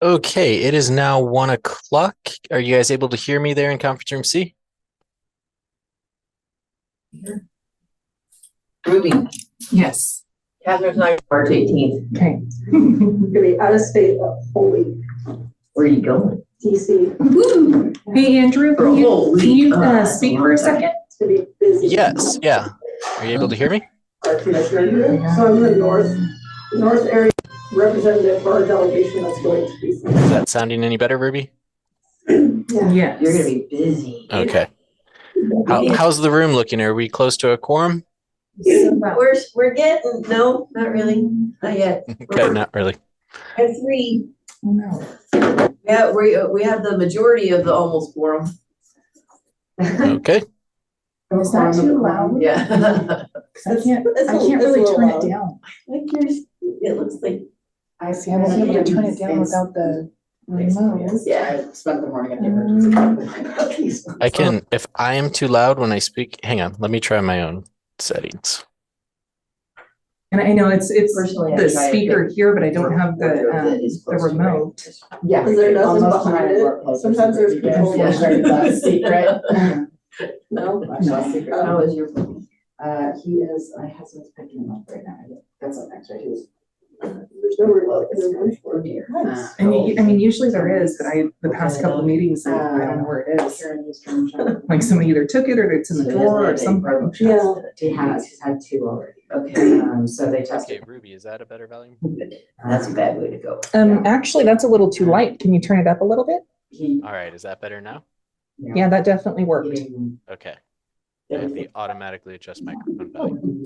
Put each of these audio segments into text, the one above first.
Okay, it is now 1 o'clock. Are you guys able to hear me there in conference room C? Ruby, Yes. Catherine's not March 18th. Okay. Gonna be out of state the whole week. Where are you going? DC. Ooh. Hey, Andrew, For a whole can you week. speak for a second? It's gonna be busy. Yes, yeah. Are you able to hear me? Our commissioner here. So I'm the north area representative for our delegation that's going to Is DC. that sounding any better, Ruby? Yeah. Yes. You're gonna be busy. Okay. How's the room looking? Are we close to a quorum? We're getting not really, not yet. Okay, not really. I have 3. Oh, no. Yeah, we have the majority of the almost quorum. Okay. Is that too loud? Yeah. I can't really turn it down. Like yours, it looks like. I see. I won't be able to turn it down without the remote. Yeah. I spent the morning at the emergency. I can, if I am too loud when I speak, hang on, let me try my own settings. And I know it's Personally, I the try to speaker pick here, but I don't have that is the close to remote. Yeah. Because there nothing Almost behind tonight, it. we're close. Sometimes there's people. Yeah. Secret. No. No secret. How is your phone? He is, I have someone picking him up right now. That's up next, right? He was. There's no remote in the room for me. Nice. And I mean, usually there is, but the past couple of meetings, I don't know where it is. Karen was trying to check. Like somebody either took it or it's in the drawer or something. Yeah. He's had 2 already. Okay, So they tested. Okay, Ruby, is that a better volume? that's a bad way to go. Actually, that's a little too light. Can you turn it up a little bit? He. All right, is that better now? Yeah, that definitely worked. Okay. I have the automatically adjust microphone volume.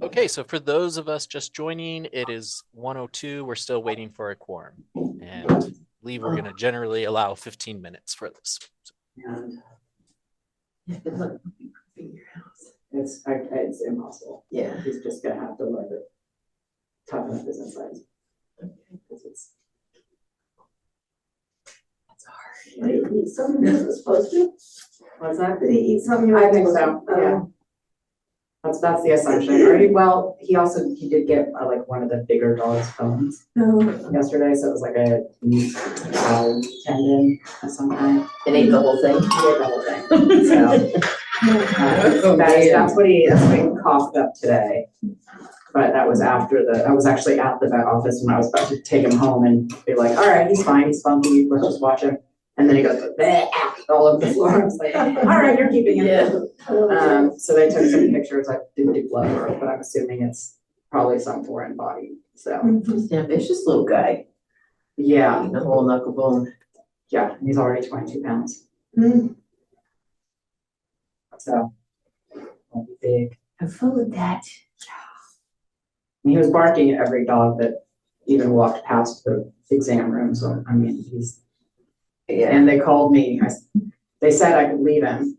Okay, so for those of us just joining, it is 1:02. We're still waiting for a quorum. And I believe we're going to generally allow 15 minutes for this. And Good luck moving your house. it's impossible. Yeah. He's just gonna have to learn to toughen up his insides. Because it's hard. Did he eat something he wasn't supposed to? What's that? Did he eat something he I wasn't think supposed so, to? yeah. That's the assumption. Well, he did get like one of the bigger dog's bones No. yesterday, so it was like a cow tendon of some kind. And ate the whole thing. He ate the whole thing. So that's what he coughed up today. But that was I was actually at the vet office when I was about to take him home and be like, all right, he's fine, he's funky, let's just watch him. And then he goes, "Bleh," all over the floor. I was like, all right, you're keeping him. Yeah. So they took some pictures. I didn't do blood work, but I'm assuming it's probably some foreign body. So Just an ambitious little guy. yeah, Eating a whole knuckle bone. yeah, he's already 22 pounds. So won't be big. Have fun with that. And he was barking at every dog that even walked past the exam room. So I mean, Yeah. and they called me. They said I could leave him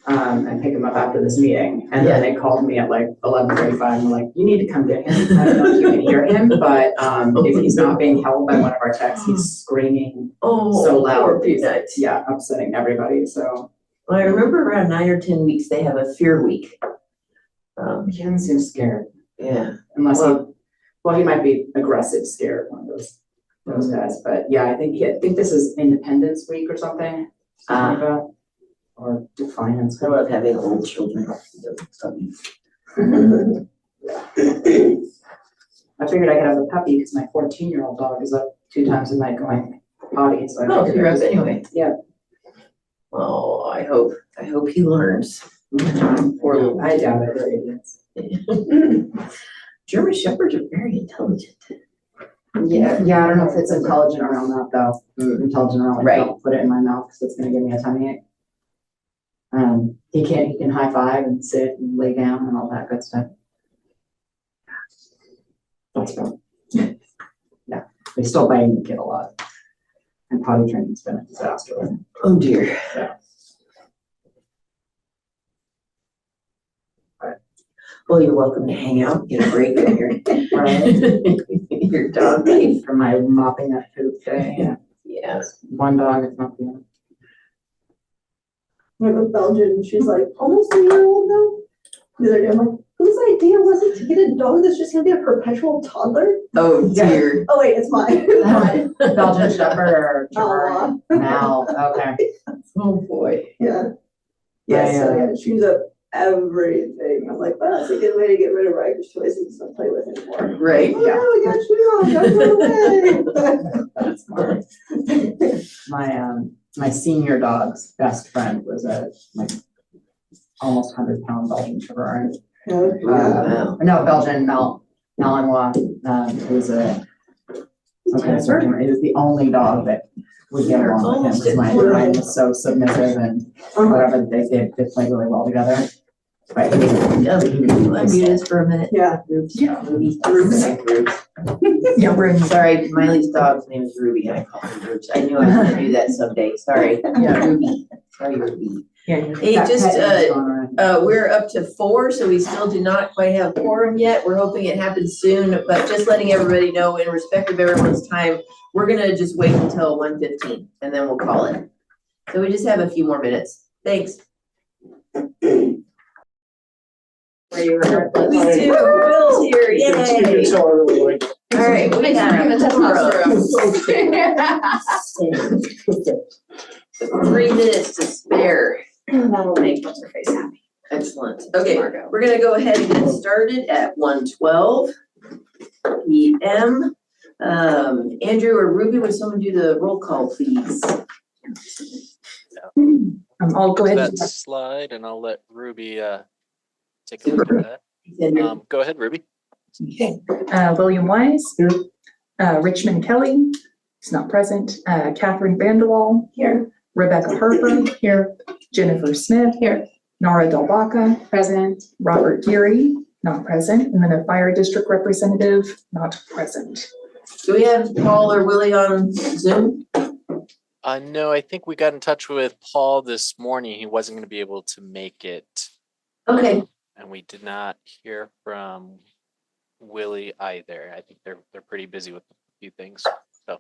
and pick him up after this meeting. And then they called me at like 11:35 and were like, you need to come get him. I don't know if you can hear him, but if he's not being held by one of our techs, he's screaming Oh, so loud. poor peanut. Yeah, upsetting everybody. So Well, I remember around 9 or 10 weeks, they have a fear week. he doesn't seem scared Yeah. unless he might be aggressive scared, one of those guys. But yeah, I think this is Independence Week or something like that. Or Defiance I Week. love having old children. I figured I could have a puppy because my 14-year-old dog is up 2 times a night going potty. So Oh, you're up anyway. Yeah. Oh, I hope he learns. Poor little. I doubt it. They're idiots. German Shepherds are very intelligent. Yeah, I don't know if it's intelligent around that though. Intelligent around like, Right. don't put it in my mouth because it's gonna give me a tummy ache. He can high five and sit and lay down and all that good stuff. That's fun. Yeah, they still bang the kid a lot. And potty training's been a disaster. Oh dear. Yeah. Well, you're welcome to hang out, get a break in your, Right. your dog life. For my mopping up poop day, yeah. Yeah. One dog is not the other. I have a Belgian, she's like almost a year old now. The other day, I'm like, whose idea was it to get a dog that's just gonna be a perpetual toddler? Oh dear. Oh wait, it's mine. It's mine. Belgian Shepherd or Malinois. Mal, okay. Oh, boy. Yeah. Yeah, so yeah, chews up everything. I'm like, well, that's a good way to get rid of Riker's toys and just don't play with anymore. Right. Oh, yeah, we got chew on, gotta go away. That's smart. My senior dog's best friend was a like almost 100-pound Belgian Shepherd. Wow. No, Belgian Malinois. It was it was the only dog that would get along with him because mine was so submissive and whatever they did, they played really well together. But Unmute us for a minute. Yeah. Yeah. Ruby. Yeah, we're in. Sorry, Miley's dog's name is Ruby, and I call her Roots. I knew I was gonna do that someday. Sorry. Yeah. Ruby. Sorry, Ruby. Yeah. Hey, we're up to 4, so we still do not quite have quorum yet. We're hoping it happens soon, but just letting everybody know in respect of everyone's time, we're gonna just wait until 1:15 and then we'll call it. So we just have a few more minutes. Thanks. Where you were at. We do. Will's here, yay. All right, we have quorum. 3 minutes to spare. That'll make what's her face happy. Excellent. Okay, we're gonna go ahead and get started at 1:12 p.m. Andrew or Ruby, would someone do the roll call, please? I'll go ahead. That slide, and I'll let Ruby take a look at that. Go ahead, Ruby. Okay. William Wise. Here. Richmond Kelly. He's not present. Catherine Vanderwall. Here. Rebecca Harper. Here. Jennifer Smith. Here. Nara Delbaca. Present. Robert Geary. Not present. And then a fire district representative. Not present. Do we have Paul or Willie on Zoom? No, I think we got in touch with Paul this morning. He wasn't going to be able to make it. Okay. And we did not hear from Willie either. I think they're pretty busy with a few things. So.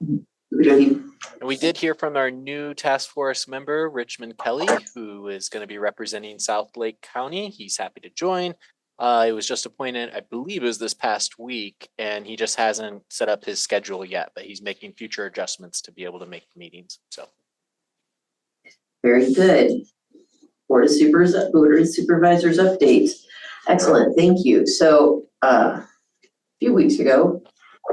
And we did hear from our new task force member, Richmond Kelly, who is going to be representing South Lake County. He's happy to join. It was just appointed, I believe it was this past week, and he just hasn't set up his schedule yet, but he's making future adjustments to be able to make meetings. So. Very good. Board of Supervisors update. Excellent, thank you. So a few weeks ago,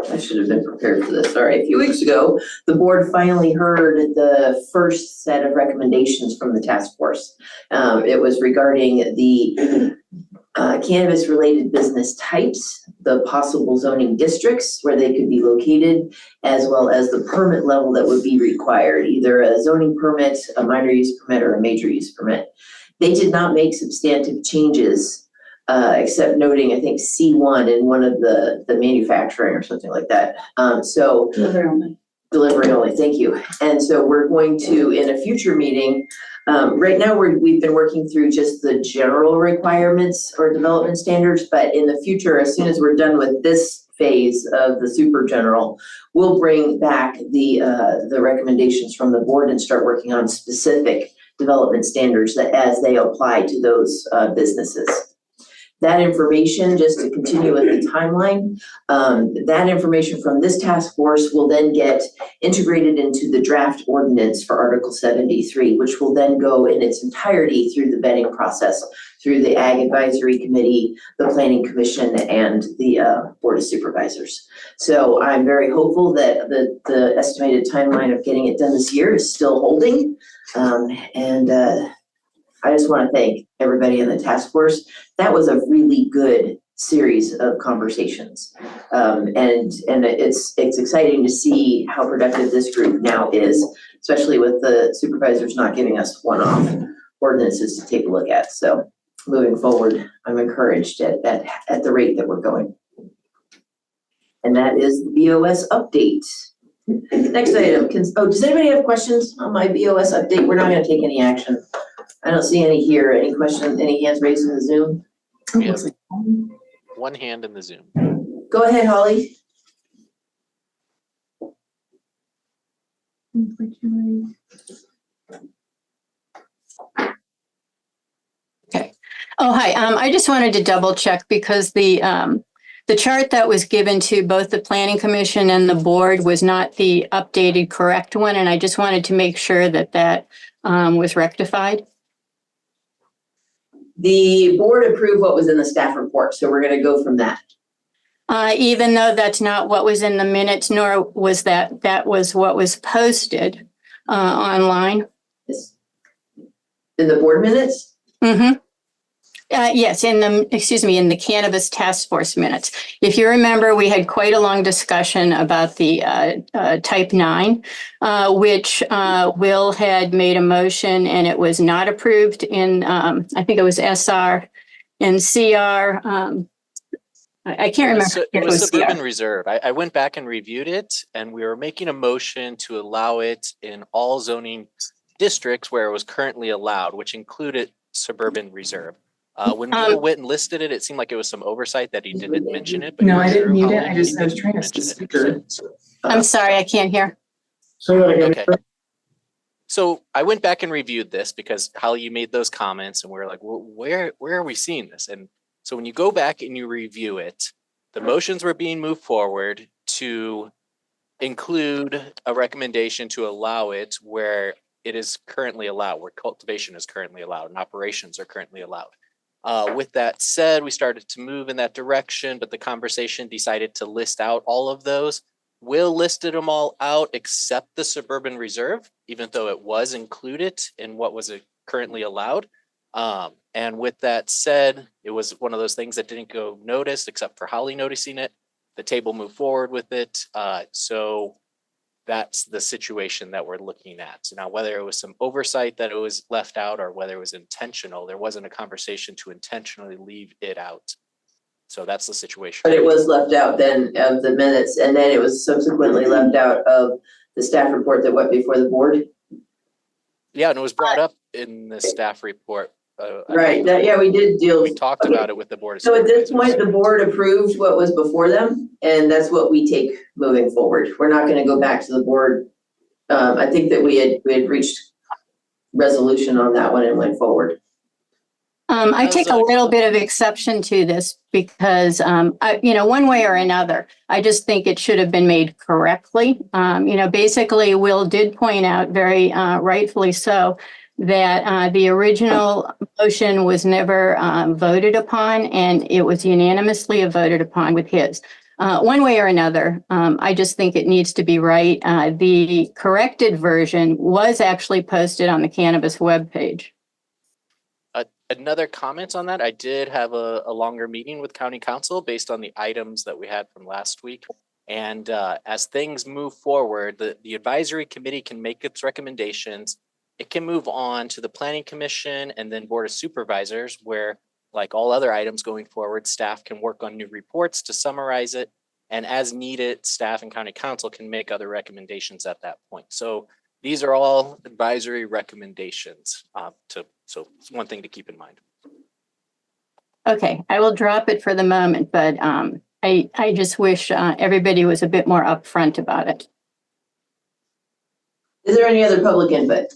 I should have been prepared for this. All right, a few weeks ago, the board finally heard the first set of recommendations from the task force. It was regarding the cannabis-related business types, the possible zoning districts where they could be located, as well as the permit level that would be required, either a zoning permit, a minor use permit, or a major use permit. They did not make substantive changes, except noting, I think, C1 in one of the manufacturing or something like that. So delivery only, thank you. And so we're going to, in a future meeting, right now we've been working through just the general requirements or development standards, but in the future, as soon as we're done with this phase of the super general, we'll bring back the recommendations from the board and start working on specific development standards that as they apply to those businesses. That information, just to continue with the timeline, that information from this task force will then get integrated into the draft ordinance for Article 73, which will then go in its entirety through the vetting process, through the Ag Advisory Committee, the Planning Commission, and the Board of Supervisors. So I'm very hopeful that the estimated timeline of getting it done this year is still holding. I just want to thank everybody in the task force. That was a really good series of conversations. And it's exciting to see how productive this group now is, especially with the supervisors not giving us one-off ordinances to take a look at. So moving forward, I'm encouraged at the rate that we're going. And that is the BOS update. Next item, does anybody have questions on my BOS update? We're not going to take any action. I don't see any here. Any questions, any hands raised in the Zoom? We have one hand in the Zoom. Go ahead, Holly. Okay. Oh, hi. I just wanted to double check because the the chart that was given to both the planning commission and the board was not the updated correct one, and I just wanted to make sure that that was rectified. The board approved what was in the staff report, so we're gonna go from that. Even though that's not what was in the minutes, nor was that was what was posted online. In the board minutes? Mm-hmm. Yes, in the Cannabis Task Force minutes. If you remember, we had quite a long discussion about the Type 9, which Will had made a motion and it was not approved in, I think it was SR and CR. I can't remember. So it was Suburban Reserve. I went back and reviewed it, and we were making a motion to allow it in all zoning districts where it was currently allowed, which included Suburban Reserve. When Will went and listed it, it seemed like it was some oversight that he didn't mention it. But No, you're I didn't true, mute it. Holly, I was he trying to mention it. speaker. I'm sorry, I can't hear. Say that again. Okay. So I went back and reviewed this because Holly, you made those comments, and we were like, well, where are we seeing this? And so when you go back and you review it, the motions were being moved forward to include a recommendation to allow it where it is currently allowed, where cultivation is currently allowed and operations are currently allowed. With that said, we started to move in that direction, but the conversation decided to list out all of those. Will listed them all out except the Suburban Reserve, even though it was included in what was currently allowed. And with that said, it was one of those things that didn't go noticed except for Holly noticing it. The table moved forward with it. So that's the situation that we're looking at. So now, whether it was some oversight that it was left out or whether it was intentional, there wasn't a conversation to intentionally leave it out. So that's the situation. But it was left out then of the minutes, and then it was subsequently left out of the staff report that went before the board. Yeah, and it was brought up in the staff report. Right, we did deal. We talked about it with the board. So at this point, the board approved what was before them, and that's what we take moving forward. We're not gonna go back to the board. I think that we had reached resolution on that one and went forward. I take a little bit of exception to this because, one way or another, I just think it should have been made correctly. Basically, Will did point out very rightfully so that the original motion was never voted upon, and it was unanimously voted upon with his. One way or another, I just think it needs to be right. The corrected version was actually posted on the Cannabis webpage. Another comment on that, I did have a longer meeting with County Council based on the items that we had from last week. And as things move forward, the advisory committee can make its recommendations. It can move on to the Planning Commission and then Board of Supervisors, where, like all other items going forward, staff can work on new reports to summarize it. And as needed, staff and County Council can make other recommendations at that point. So these are all advisory recommendations. So it's one thing to keep in mind. Okay, I will drop it for the moment, but I just wish everybody was a bit more upfront about it. Is there any other public input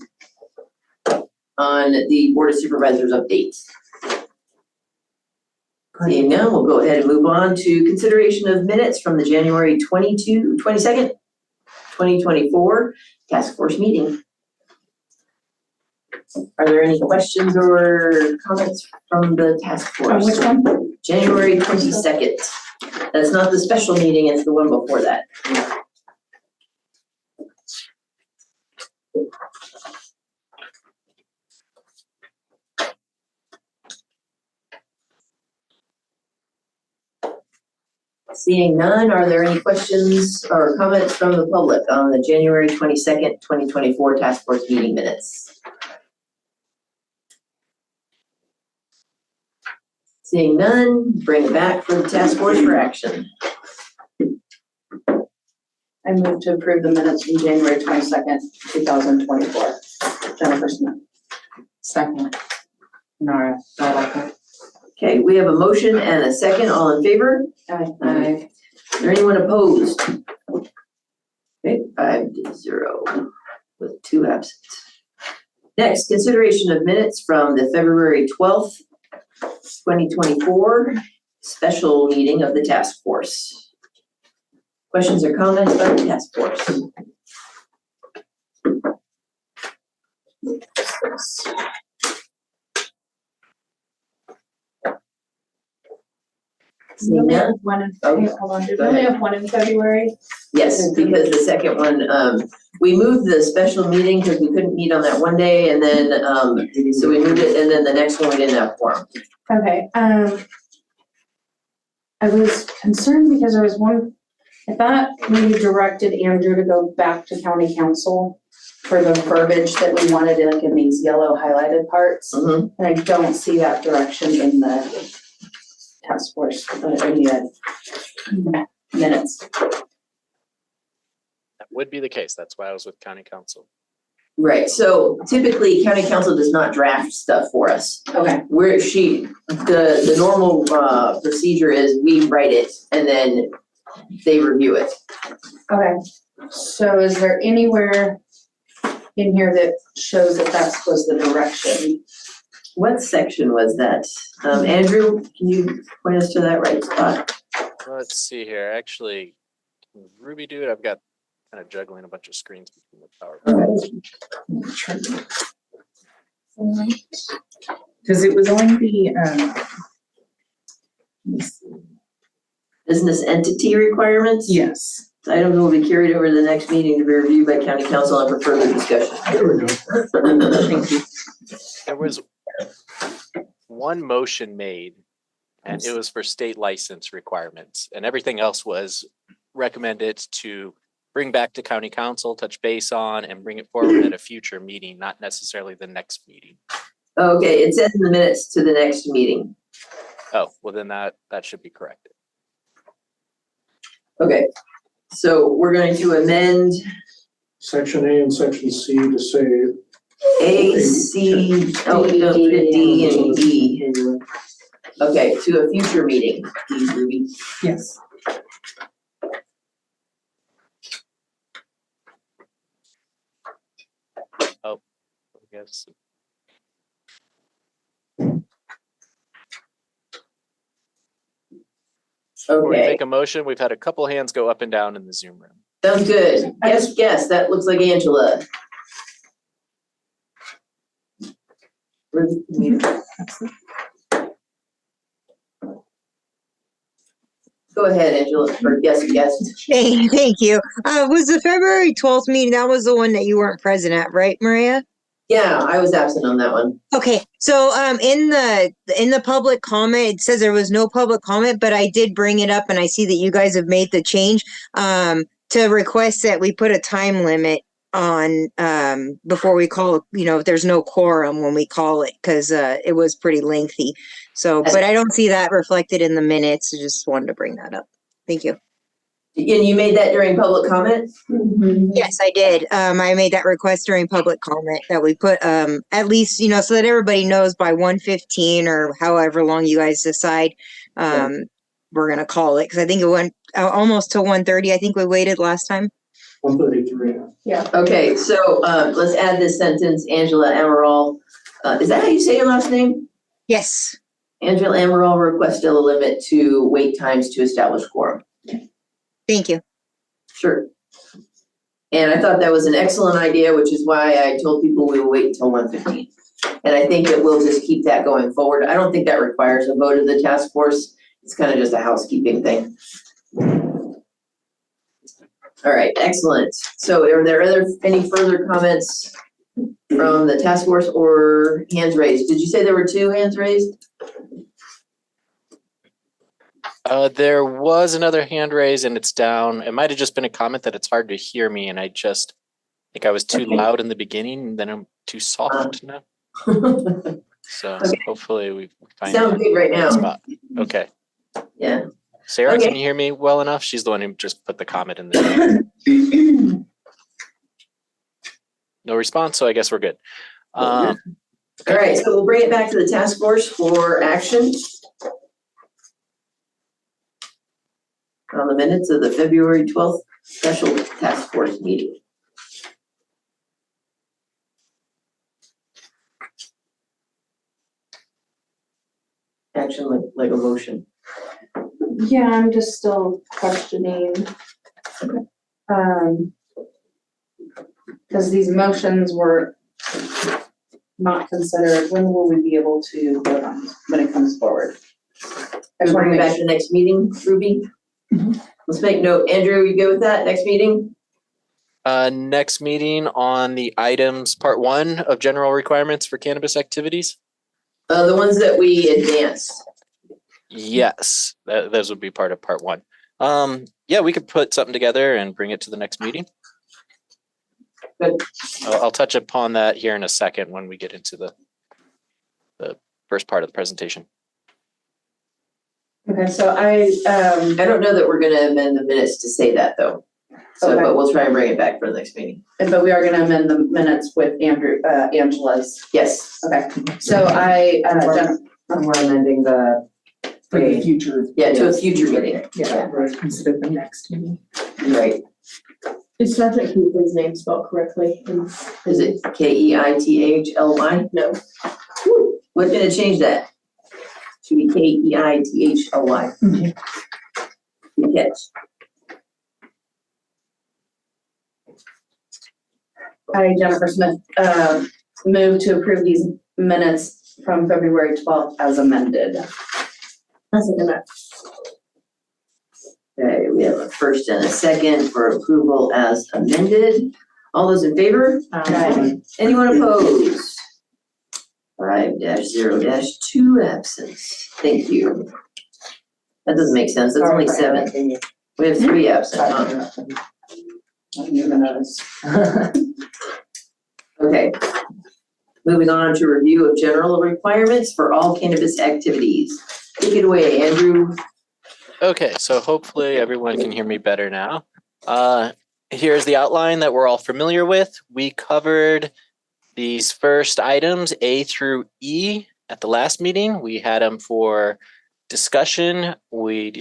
on the Board of Supervisors updates? Seeing none, we'll go ahead and move on to consideration of minutes from the January 22nd, 2024 task force meeting. Are there any questions or comments from the task force? Which one? January 22nd. That's not the special meeting, it's the one before that. Seeing none, are there any questions or comments from the public on the January 22nd, 2024 task force meeting minutes? Seeing none, bring it back for the task force for action. I move to approve the minutes from January 22nd, 2024. Jennifer Smith. Second. Nara. Okay, we have a motion and a second. All in favor? Aye. Is there anyone opposed? Okay, 5-0 with 2 absent. Next, consideration of minutes from the February 12th, 2024 special meeting of the task force. Questions or comments about the task force? We only have Seeing one in, Oh, hold on, did we go only ahead. have one in February? Yes, because the second one, we moved the special meeting because we couldn't meet on that one day, and then, so we moved it, and then the next one we didn't have quorum. Okay, I was concerned because there was one, I thought we directed Andrew to go back to county council for the verbiage that we wanted, like in these yellow highlighted parts. Mhm. And I don't see that direction in the task force, in the minutes. That would be the case. That's why I was with county council. Right, so typically, county council does not draft stuff for us. Okay, Where the normal, procedure is we write it and then they review it. okay. So is there anywhere in here that shows that that was the direction? What section was that? Andrew, can you point us to that right spot? Let's see here. Actually, can Ruby do it? I've got kind of juggling a bunch of screens between the PowerPoint. Because it was on the, let me see. Business entity requirements? Yes. Items will be carried over to the next meeting to be reviewed by county council and for further discussion. There we go. Thank you. There was one motion made, and it was for state license requirements, and everything else was recommended to bring back to county council, touch base on, and bring it forward at a future meeting, not necessarily the next meeting. Okay, it says in the minutes to the next meeting. Oh, well then that should be corrected. Okay, so we're going to amend Section A and section C to say. A, C, oh, no, D and E. Okay, to a future meeting, please, Ruby. Yes. I guess. Before we Okay, make a motion, we've had a couple hands go up and down in the Zoom room. sounds good. Yes, that looks like Angela. Ruby, can you- Go ahead, Angela, or yes. Thank you. Was the February 12th meeting, that was the one that you weren't present at, right, Maria? Yeah, I was absent on that one. Okay, so in the public comment, it says there was no public comment, but I did bring it up and I see that you guys have made the change to request that we put a time limit on before we call, if there's no quorum when we call it, because it was pretty lengthy. So, but I don't see that reflected in the minutes. I just wanted to bring that up. Thank you. And you made that during public comment? Yes, I did. I made that request during public comment that we put at least, so that everybody knows by 1:15 or however long you guys decide we're gonna call it, because I think it went almost to 1:30. I think we waited last time. 133. Okay, so let's add this sentence, Angela Amaral. Is that how you say your last name? Yes. Angela Amaral requested a limit to wait times to establish quorum. Thank you. Sure. And I thought that was an excellent idea, which is why I told people we will wait until 1:15. And I think that we'll just keep that going forward. I don't think that requires a vote of the task force. It's kind of just a housekeeping thing. All right, excellent. So are there any further comments from the task force or hands raised? Did you say there were 2 hands raised? There was another hand raised and it's down. It might have just been a comment that it's hard to hear me, and I just think I was too loud in the beginning and then I'm too soft now. So Okay. hopefully we find Sound good right now. spot. Okay. Yeah. Sarah, Okay. can you hear me well enough? She's the one who just put the comment in there. No response, so I guess we're good. All right, so we'll bring it back to the task force for action. On the minutes of the February 12th special task force meeting. Action like a motion. Yeah, I'm just still questioning. Because these motions were not considered, when will we be able to vote on when it comes forward? I just want to Bring it make back to the next meeting, Ruby? Mhm. Let's make note. Andrew, you go with that, next meeting? Next meeting on the items, part 1 of general requirements for cannabis activities. The ones that we advanced. Yes, those would be part of part 1. Yeah, we could put something together and bring it to the next meeting. Good. I'll touch upon that here in a second when we get into the first part of the presentation. Okay, so I don't know that we're gonna amend the minutes to say that though. So, Okay. but we'll try and bring it back for the next meeting. but we are gonna amend the minutes with Angela's. Yes. Okay, so I, And we're amending the For the date. future. Yeah, to a future meeting. Yeah, Right. instead of the next meeting. Right. Is Sergeant Keithley's name spelled correctly? Is it Keithly? No. What's gonna change that? Should be Keithly. Mhm. Good catch. I, Jennifer Smith, move to approve these minutes from February 12th as amended. That's a good. Okay, we have a first and a second for approval as amended. All those in favor? Anyone opposed? 5-0-2 absence. Thank you. That doesn't make sense. That's only 7. We have 3 absent, huh? Okay. Moving on to review of general requirements for all cannabis activities. Take it away, Andrew. Okay, so hopefully everyone can hear me better now. Here's the outline that we're all familiar with. We covered these first items, A through E, at the last meeting. We had them for discussion. We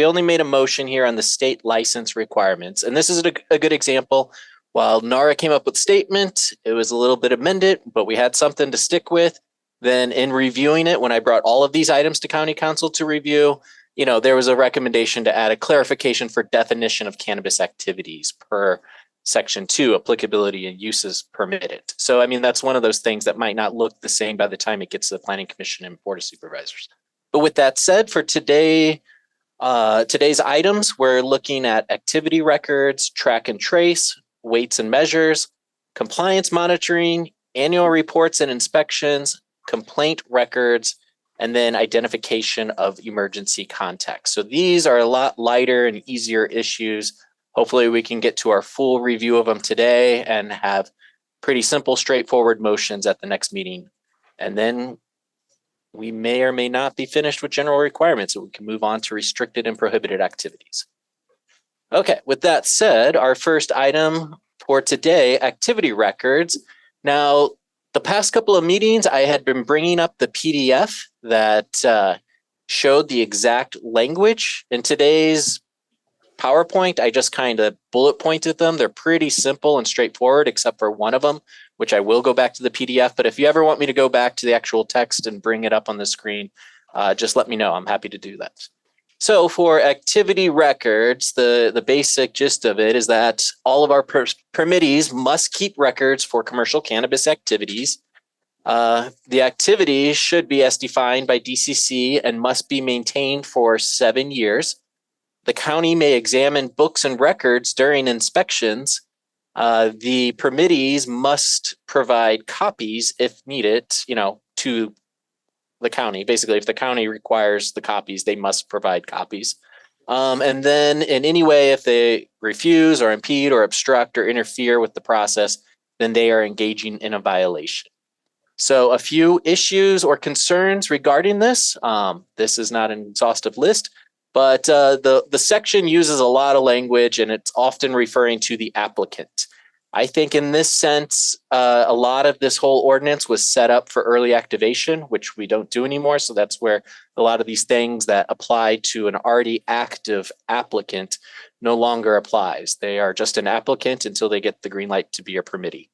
only made a motion here on the state license requirements. And this is a good example. While NARA came up with statement, it was a little bit amended, but we had something to stick with. Then in reviewing it, when I brought all of these items to County Council to review, there was a recommendation to add a clarification for definition of cannabis activities per Section 2, applicability and uses permitted. So, that's one of those things that might not look the same by the time it gets to the Planning Commission and Board of Supervisors. But with that said, for today's items, we're looking at activity records, track and trace, weights and measures, compliance monitoring, annual reports and inspections, complaint records, and then identification of emergency contacts. So these are a lot lighter and easier issues. Hopefully we can get to our full review of them today and have pretty simple, straightforward motions at the next meeting. And then we may or may not be finished with general requirements, so we can move on to restricted and prohibited activities. Okay, with that said, our first item for today, activity records. Now, the past couple of meetings, I had been bringing up the PDF that showed the exact language. In today's PowerPoint, I just kind of bullet pointed them. They're pretty simple and straightforward, except for one of them, which I will go back to the PDF. But if you ever want me to go back to the actual text and bring it up on the screen, just let me know. I'm happy to do that. So for activity records, the basic gist of it is that all of our permittees must keep records for commercial cannabis activities. The activities should be as defined by DCC and must be maintained for 7 years. The county may examine books and records during inspections. The permittees must provide copies if needed, to the county. Basically, if the county requires the copies, they must provide copies. And then in any way, if they refuse or impede or obstruct or interfere with the process, then they are engaging in a violation. So a few issues or concerns regarding this. This is not an exhaustive list, but the section uses a lot of language and it's often referring to the applicant. I think in this sense, a lot of this whole ordinance was set up for early activation, which we don't do anymore. So that's where a lot of these things that apply to an already active applicant no longer applies. They are just an applicant until they get the green light to be a permittee.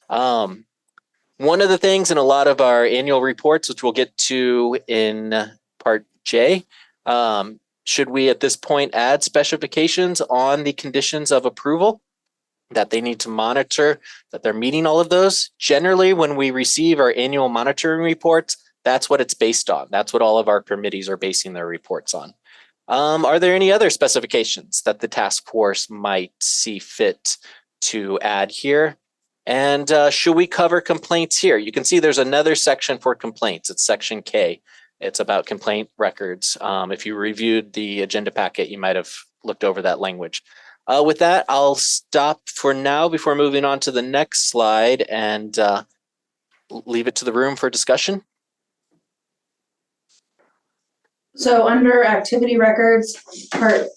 One of the things in a lot of our annual reports, which we'll get to in part J, Should we at this point add specifications on the conditions of approval that they need to monitor, that they're meeting all of those? Generally, when we receive our annual monitoring reports, that's what it's based on. That's what all of our committees are basing their reports on. Are there any other specifications that the task force might see fit to add here? And should we cover complaints here? You can see there's another section for complaints. It's section K. It's about complaint records. If you reviewed the agenda packet, you might have looked over that language. With that, I'll stop for now before moving on to the next slide and leave it to the room for discussion. So under activity records, part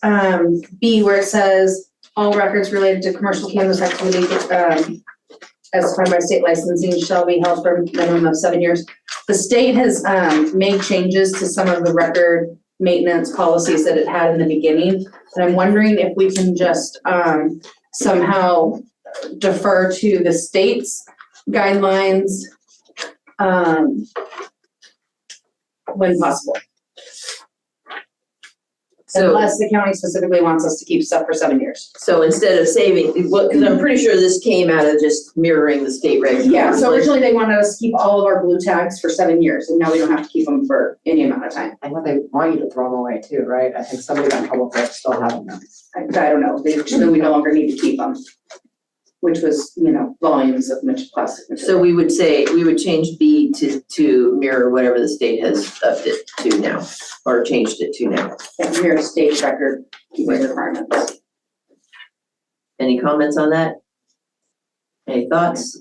B, where it says all records related to commercial cannabis activity as defined by state licensing shall be held for a minimum of 7 years. The state has made changes to some of the record maintenance policies that it had in the beginning. And I'm wondering if we can just somehow defer to the state's guidelines when possible. So, Unless the county specifically wants us to keep stuff for 7 years. so instead of saving, because I'm pretty sure this came out of just mirroring the state regulations. Yeah, so originally they wanted us to keep all of our blue tags for 7 years, and now we don't have to keep them for any amount of time. I know they want you to throw them away too, right? I think somebody got in trouble for still having them. I don't know, they we no longer need to keep them, which was, volumes of plastic material. So we would say, we would change B to mirror whatever the state has upped it to now, or changed it to now. Mirror state record keeping requirements. Any comments on that? Any thoughts?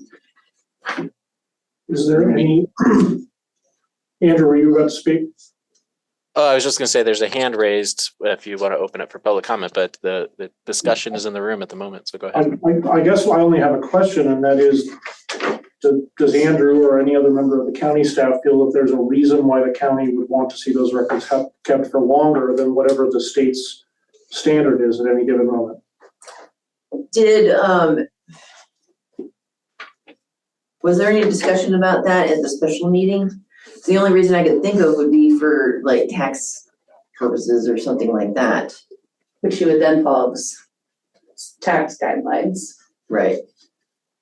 Is there any, Andrew, were you about to speak? I was just going to say there's a hand raised if you want to open it for public comment, but the discussion is in the room at the moment, so go ahead. I guess I only have a question, and that is, does Andrew or any other member of the county staff feel that there's a reason why the county would want to see those records kept for longer than whatever the state's standard is at any given moment? Was there any discussion about that at the special meeting? The only reason I could think of would be for like tax purposes or something like that. Which you would then follow tax guidelines. Right.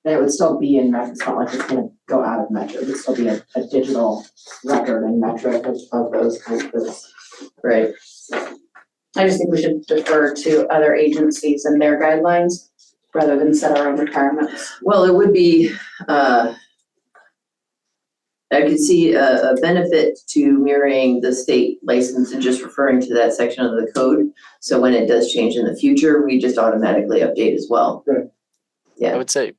And it would still be in Metro. It's not like it's gonna go out of Metro. It would still be a digital record in Metro of those kinds of things. Right. I just think we should defer to other agencies and their guidelines rather than set our own requirements. Well, it would be, I could see a benefit to mirroring the state license and just referring to that section of the code. So when it does change in the future, we just automatically update as well. Right. Yeah. I would say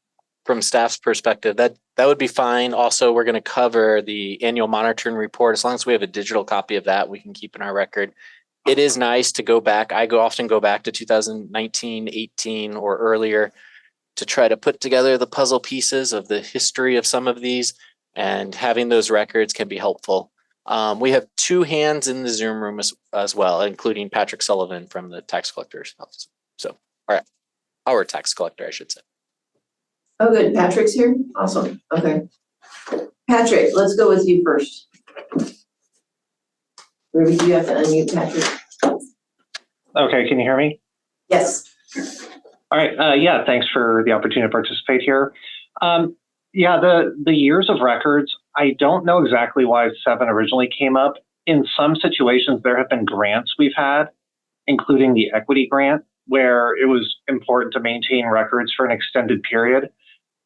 from staff's perspective, that would be fine. Also, we're going to cover the annual monitoring report. As long as we have a digital copy of that, we can keep in our record. It is nice to go back. I often go back to 2019, 18 or earlier to try to put together the puzzle pieces of the history of some of these, and having those records can be helpful. We have two hands in the Zoom room as well, including Patrick Sullivan from the tax collector's office. So, all right, our tax collector, I should say. Oh, good. Patrick's here? Awesome. Okay. Patrick, let's go with you first. Ruby, do you have to unmute Patrick? Okay, can you hear me? Yes. All right, yeah, thanks for the opportunity to participate here. Yeah, the years of records, I don't know exactly why 7 originally came up. In some situations, there have been grants we've had, including the equity grant, where it was important to maintain records for an extended period.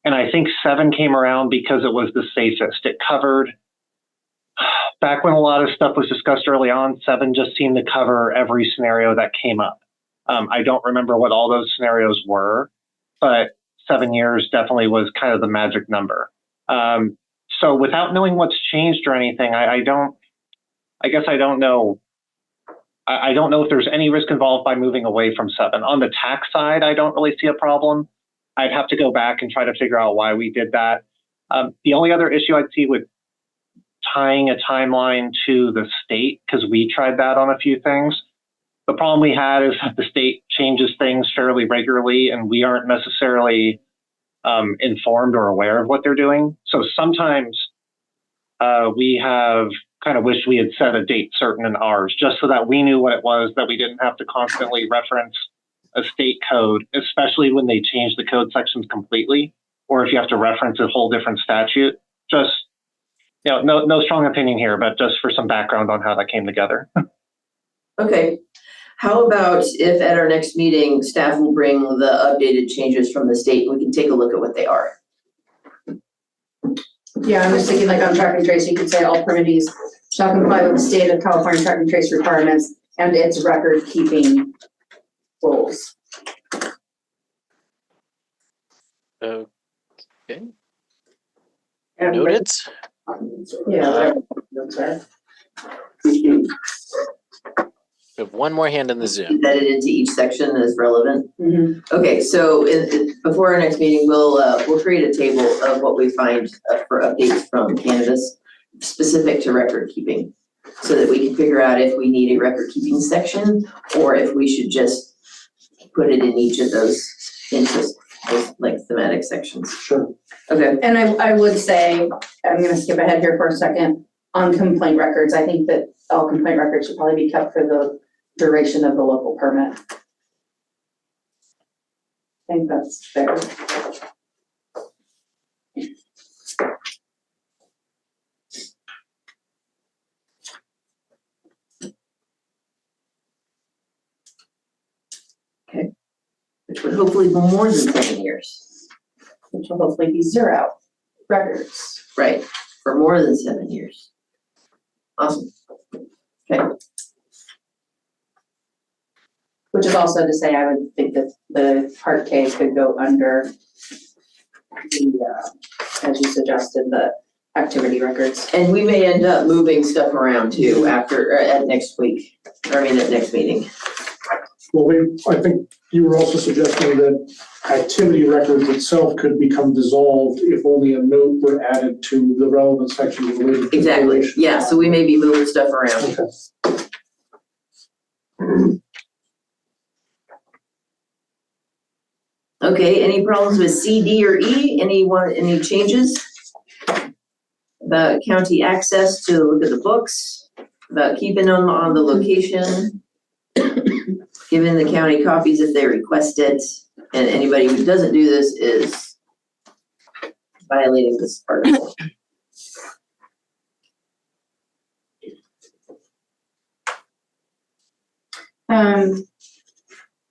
And I think 7 came around because it was the safest. It covered, back when a lot of stuff was discussed early on, 7 just seemed to cover every scenario that came up. I don't remember what all those scenarios were, but 7 years definitely was kind of the magic number. So without knowing what's changed or anything, I don't know. I don't know if there's any risk involved by moving away from 7. On the tax side, I don't really see a problem. I'd have to go back and try to figure out why we did that. The only other issue I'd see with tying a timeline to the state, because we tried that on a few things. The problem we had is that the state changes things fairly regularly, and we aren't necessarily informed or aware of what they're doing. So sometimes we have kind of wish we had set a date certain in ours, just so that we knew what it was, that we didn't have to constantly reference a state code, especially when they change the code sections completely, or if you have to reference a whole different statute. Just, no strong opinion here, but just for some background on how that came together. Okay. How about if at our next meeting, staff will bring the updated changes from the state and we can take a look at what they are? Yeah, I'm just thinking like on track and trace, you could say all permittees shall comply with the state of California track and trace requirements and its record keeping rules. Okay, And noted. yeah, whatever. That's right. We have one more hand in the Zoom. Embedded into each section as relevant. Mhm. Okay, so before our next meeting, we'll create a table of what we find for updates from Cannabis specific to record keeping, so that we can figure out if we need a record keeping section or if we should just put it in each of those interest, like thematic sections. Sure. Okay. And I would say, I'm gonna skip ahead here for a second, on complaint records, I think that all complaint records should probably be kept for the duration of the local permit. I think that's fair. Which would hopefully be more than 7 years. Which will hopefully be 0 records. Right, for more than 7 years. Awesome. Okay. Which is also to say, I would think that the Part K could go under the, as you suggested, the activity records. And we may end up moving stuff around too after, at next week, at next meeting. Well, I think you were also suggesting that activity records itself could become dissolved if only a note were added to the relevant section related to Exactly, duration. yeah, so we may be moving stuff around. Okay. Okay, any problems with C, D, or E? Any changes? About county access to look at the books, about keeping them on the location, giving the county copies if they request it, and anybody who doesn't do this is violating this article.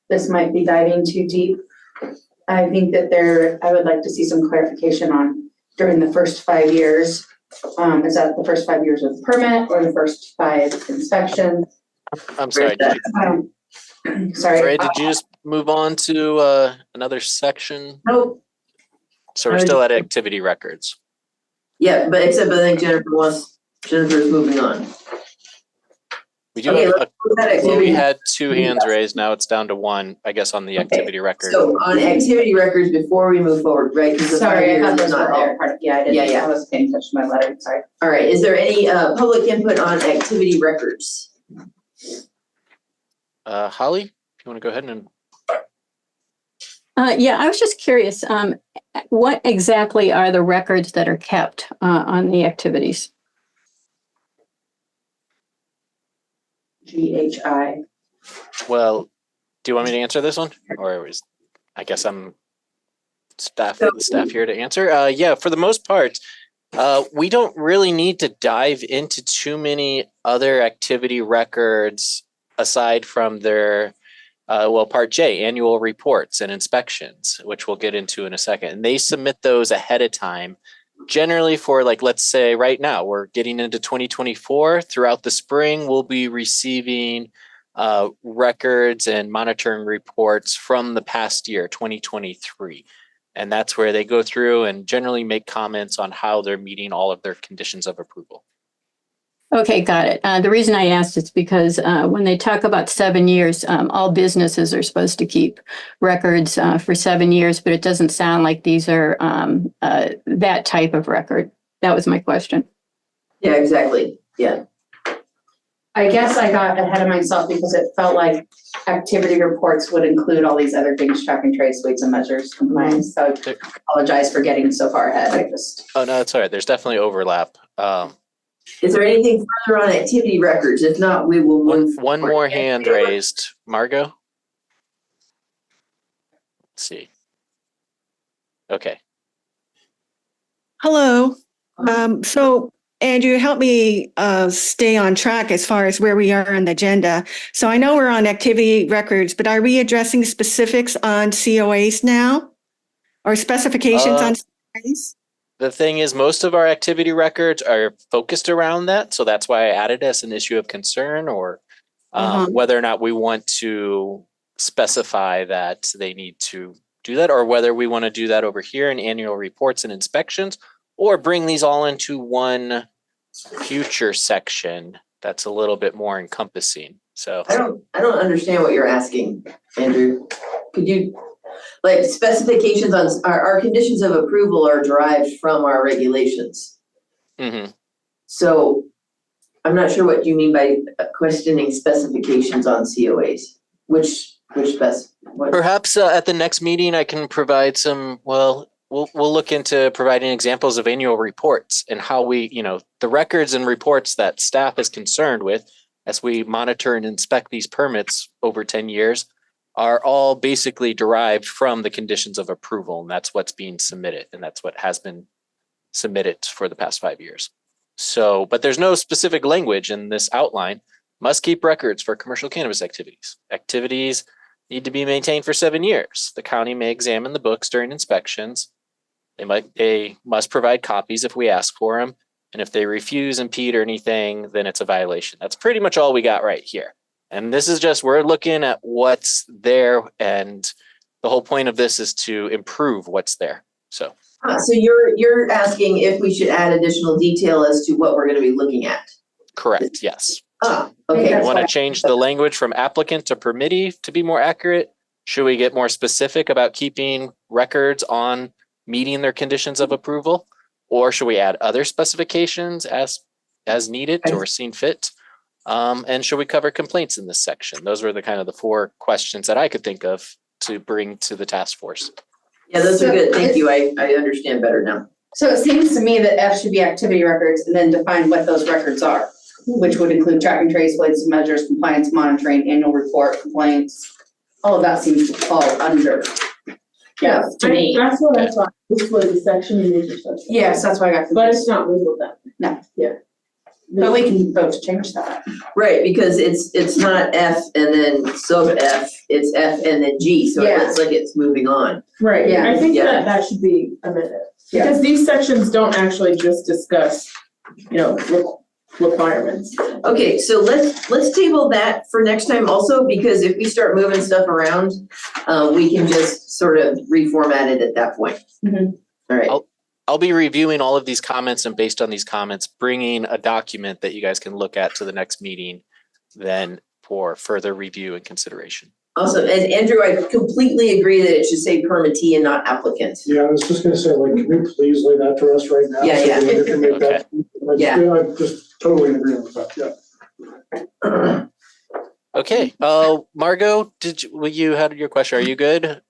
This might be diving too deep. I think that I would like to see some clarification on during the first 5 years. Is that the first 5 years of the permit or the first 5 inspections? I'm sorry. Sorry. Did you just move on to another section? Nope. So we're still at activity records. Yeah, but except I think Jennifer's moving on. We do Okay, have let's look at well, we activity. had 2 hands raised. Now it's down to 1, I guess, on the activity record. So on activity records, before we move forward, right? Because the 5 Sorry, I years thought is those not were all there. part of, yeah, I didn't, Yeah. I was paying attention to my letter, sorry. All right, is there any public input on activity records? Holly, if you want to go ahead and Yeah, I was just curious, what exactly are the records that are kept on the activities? GHI. well, do you want me to answer this one? Or I guess I'm the staff here to answer. Yeah, for the most part, we don't really need to dive into too many other activity records aside from their Part J, annual reports and inspections, which we'll get into in a second. And they submit those ahead of time, generally for let's say right now, we're getting into 2024. Throughout the spring, we'll be receiving records and monitoring reports from the past year, 2023. And that's where they go through and generally make comments on how they're meeting all of their conditions of approval. Okay, got it. The reason I asked is because when they talk about 7 years, all businesses are supposed to keep records for 7 years, but it doesn't sound like these are that type of record. That was my question. Yeah, exactly. Yeah. I guess I got ahead of myself because it felt like activity reports would include all these other things, track and trace, weights and measures, compliance. So I apologize for getting so far ahead. Oh, no, that's all right. There's definitely overlap. Is there anything further on activity records? If not, we will move. One forward. more hand raised. Margot? Let's see. Okay. Hello. So Andrew, help me stay on track as far as where we are on the agenda. So I know we're on activity records, but are we addressing specifics on COAs now? Or specifications on COAs? The thing is, most of our activity records are focused around that. So that's why I added it as an issue of concern, or whether or not we want to specify that they need to do that, or whether we want to do that over here in annual reports and inspections, or bring these all into one future section that's a little bit more encompassing. So I don't understand what you're asking, Andrew. Could you, like, specifications on our conditions of approval are derived from our regulations. So I'm not sure what you mean by questioning specifications on COAs. Which perhaps at the next meeting I can provide some, we'll look into providing examples of annual reports and how we, the records and reports that staff is concerned with as we monitor and inspect these permits over 10 years are all basically derived from the conditions of approval. And that's what's being submitted. And that's what has been submitted for the past 5 years. So, but there's no specific language in this outline. Must keep records for commercial cannabis activities. Activities need to be maintained for 7 years. The county may examine the books during inspections. They must provide copies if we ask for them. And if they refuse, impede, or anything, then it's a violation. That's pretty much all we got right here. And this is just, we're looking at what's there. And the whole point of this is to improve what's there. So you're asking if we should add additional detail as to what we're going to be looking at. Correct. Yes. Okay. We want to change the language from applicant to permittee to be more accurate. Should we get more specific about keeping records on meeting their conditions of approval? Or should we add other specifications as needed or seen fit? And should we cover complaints in this section? Those were the kind of the 4 questions that I could think of to bring to the task force. Yeah, those are good. Thank you. I understand better now. So it seems to me that F should be activity records and then define what those records are, which would include track and trace, weights and measures, compliance monitoring, annual report, complaints. All of that seems to fall under. Yeah, to me. That's what I thought. This was a section and these are sections. Yes, that's why I got confused. But it's not legal then. No. Yeah. But we can vote to change that. Right, because it's not F and then sub F, it's F and then G, so it looks like it's moving on. Right, Yeah. I think that should be amended. Yeah. Because these sections don't actually just discuss, requirements. Okay, so let's table that for next time also, because if we start moving stuff around, we can just sort of reformat it at that point. All right. I'll be reviewing all of these comments, and based on these comments, bringing a document that you guys can look at to the next meeting then for further review and consideration. Awesome. And Andrew, I completely agree that it should say permittee and not applicant. Yeah, I was just gonna say, like, can you please lay that to us right now? Yeah, yeah. So we can make that. Yeah. I just totally agree with that, yeah. Okay, Margot, you had your question. Are you good?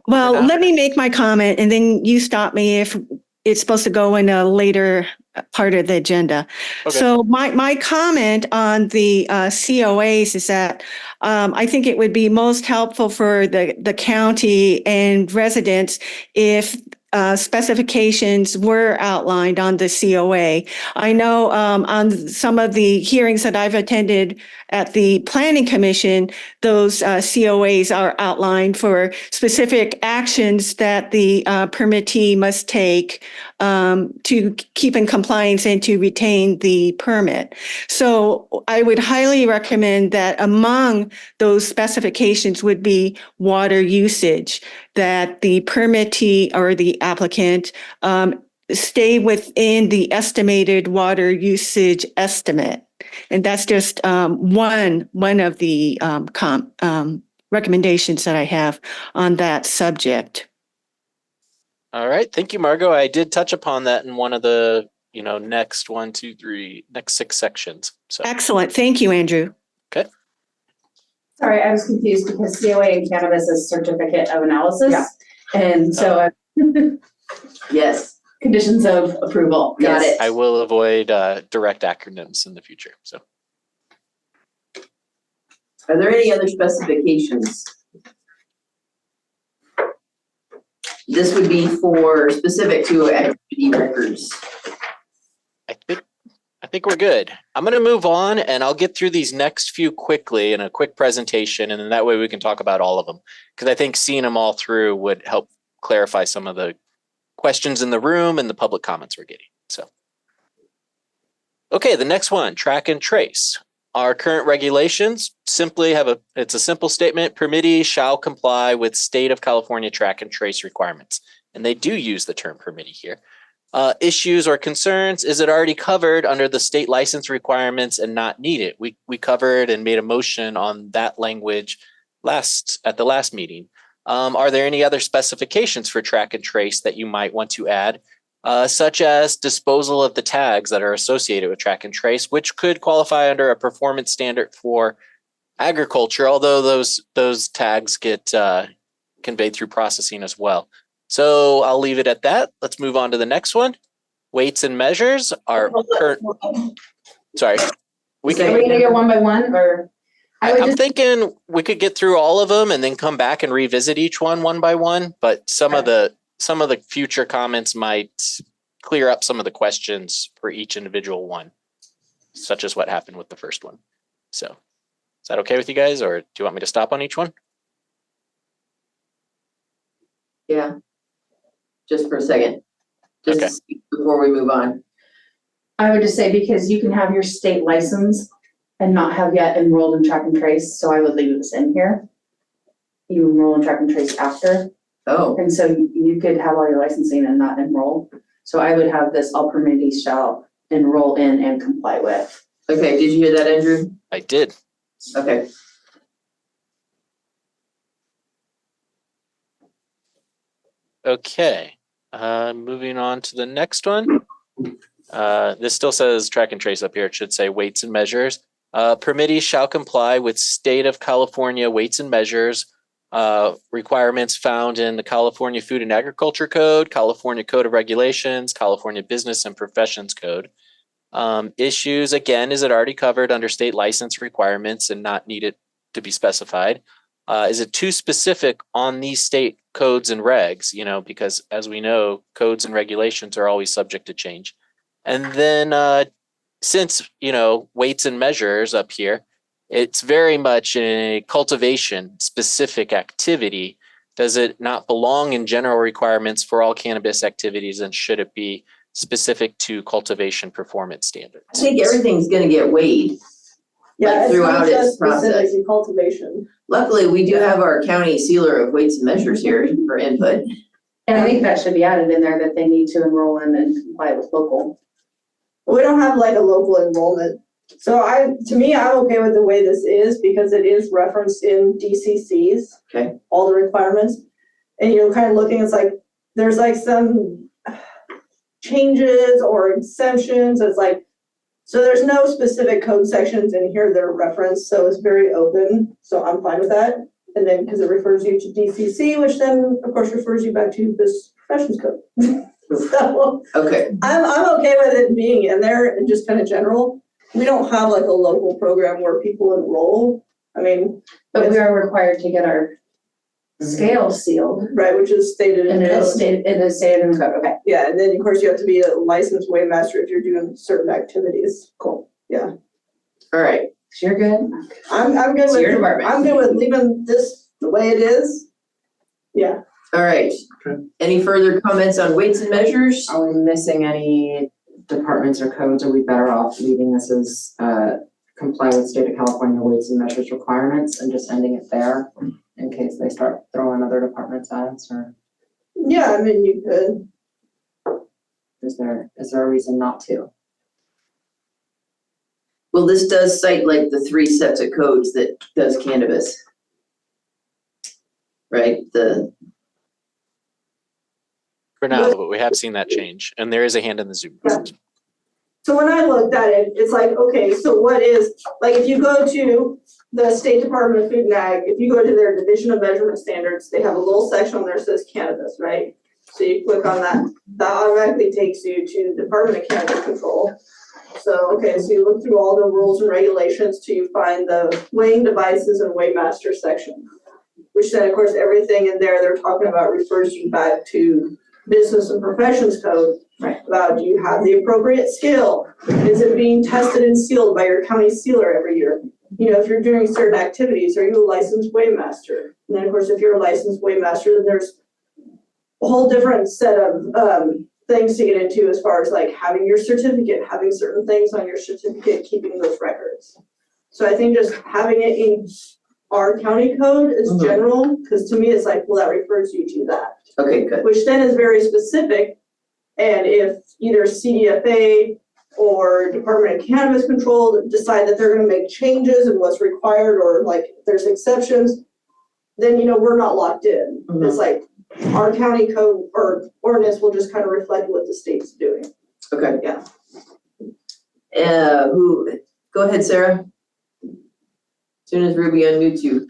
Well, let me make my comment and then you stop me if it's supposed to go in a later part of the agenda. Okay. So my comment on the COAs is that I think it would be most helpful for the county and residents if specifications were outlined on the COA. I know on some of the hearings that I've attended at the Planning Commission, those COAs are outlined for specific actions that the permittee must take to keep in compliance and to retain the permit. So I would highly recommend that among those specifications would be water usage, that the permittee or the applicant stay within the estimated water usage estimate. And that's just one of the recommendations that I have on that subject. All right. Thank you, Margot. I did touch upon that in one of the, next 6 sections. So Excellent. Thank you, Andrew. Okay. Sorry, I was confused because COA in cannabis is certificate of analysis. Yeah. And so Yes. conditions of approval. Got Yes. it. I will avoid direct acronyms in the future. So Are there any other specifications? This would be for specific to activity records. I think we're good. I'm going to move on and I'll get through these next few quickly in a quick presentation. And then that way we can talk about all of them. Because I think seeing them all through would help clarify some of the questions in the room and the public comments we're getting. So, okay, the next one, track and trace. Our current regulations simply have it's a simple statement, permittee shall comply with state of California track and trace requirements. And they do use the term permittee here. Issues or concerns, is it already covered under the state license requirements and not needed? We covered and made a motion on that language at the last meeting. Are there any other specifications for track and trace that you might want to add, such as disposal of the tags that are associated with track and trace, which could qualify under a performance standard for agriculture, although those tags get conveyed through processing as well. So I'll leave it at that. Let's move on to the next one. Weights and measures are current. Sorry. Are we gonna go one by one, or? I'm thinking we could get through all of them and then come back and revisit each one by one. But some of the future comments might clear up some of the questions for each individual one, such as what happened with the first one. So is that okay with you guys, or do you want me to stop on each one? Yeah. Just for a second. Just Okay. before we move on. I would just say, because you can have your state license and not have yet enrolled in track and trace, so I would leave this in here. You enroll in track and trace after. Oh. And so you could have all your licensing and not enroll. So I would have this, all permittees shall enroll in and comply with. Okay, did you hear that, Andrew? I did. Okay. Okay. Moving on to the next one. This still says track and trace up here. It should say weights and measures. Permittees shall comply with state of California weights and measures requirements found in the California Food and Agriculture Code, California Code of Regulations, California Business and Professions Code. Issues, again, is it already covered under state license requirements and not needed to be specified? Is it too specific on these state codes and regs? Because as we know, codes and regulations are always subject to change. And then since, weights and measures up here, it's very much a cultivation specific activity. Does it not belong in general requirements for all cannabis activities, and should it be specific to cultivation performance standards? I think everything's gonna get weighed. Yeah, it's throughout not its just specific process. to cultivation. Luckily, we do have our county sealer of weights and measures here for input. And I think that should be added in there, that they need to enroll in and comply with local. We don't have like a local enrollment. So to me, I'm okay with the way this is because it is referenced in DCCs. Okay. All the requirements. And kind of looking, it's like, there's like some changes or exemptions. It's like, so there's no specific code sections in here that are referenced. So it's very open. So I'm fine with that. And then because it refers you to DCC, which then of course refers you back to this professions code. So Okay. I'm okay with it being in there and just kind of general. We don't have like a local program where people enroll. I mean, But we are required to get our scale sealed. right, which is stated in And it is code. stated, it is stated in the code, okay. Yeah, and then of course you have to be a licensed weighmaster if you're doing certain activities. Cool. Yeah. All right. So you're good? I'm good It's with your department. I'm good with leaving this the way it is. Yeah. All right. Okay. Any further comments on weights and measures? Are we missing any departments or codes? Are we better off leaving this as comply with state of California weights and measures requirements and just ending it there in case they start throwing other departments at us? Or Yeah, I mean you could. is there a reason not to? Well, this does cite like the 3 sets of codes that does cannabis. Right? For now, but we have seen that change, and there is a hand in the Zoom. Yeah. So when I looked at it, it's like, okay, so what is, like if you go to the State Department of Food and Ag, if you go to their Division of Measurement Standards, they have a little section on there that says cannabis, right? So you click on that, that automatically takes you to Department of Cannabis Control. So, okay, so you look through all the rules and regulations till you find the weighing devices and weighmaster section. Which then, of course, everything in there they're talking about refers you back to business and professions code. Right. About, do you have the appropriate skill? Is it being tested and sealed by your county sealer every year? You know, if you're doing certain activities, are you a licensed weighmaster? And then, of course, if you're a licensed weighmaster, then there's a whole different set of things to get into as far as like having your certificate, having certain things on your certificate, keeping those records. So I think just having it in our county code is general, because to me, it's like, well, that refers you to that. Okay, good. Which then is very specific. And if either CDFA or Department of Cannabis Control decide that they're gonna make changes in what's required, or like there's exceptions, then, you know, we're not locked in. It's like our county code or ordinance will just kind of reflect what the state's doing. Okay. Yeah. Go ahead, Sarah. As soon as Ruby unmutes you.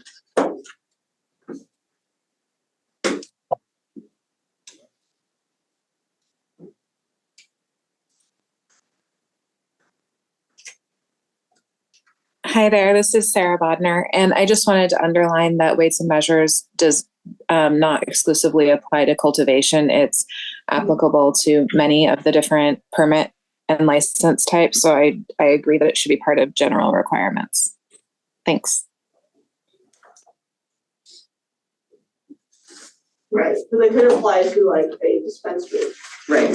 Hi there, this is Sarah Bodner, and I just wanted to underline that weights and measures does not exclusively apply to cultivation. It's applicable to many of the different permit and license types, so I agree that it should be part of general requirements. Thanks. Right, so they could apply to like a dispensary. Right.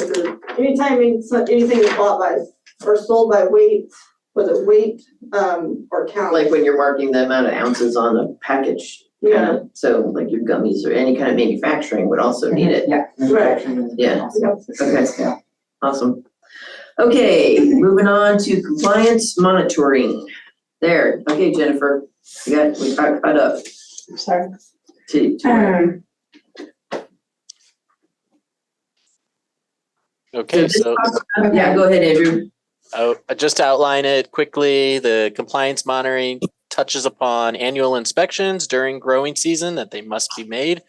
Anytime anything is bought by or sold by weight, whether weight or count. Like when you're marking the amount of ounces on the package. Yeah. So like your gummies or any kind of manufacturing would also need it. Yeah. Right. Yeah. Yep. Okay. Awesome. Okay, moving on to compliance monitoring. There. Okay, Jennifer, we got caught up. Sorry. Okay, so Yeah, go ahead, Andrew. just to outline it quickly, the compliance monitoring touches upon annual inspections during growing season that they must be made,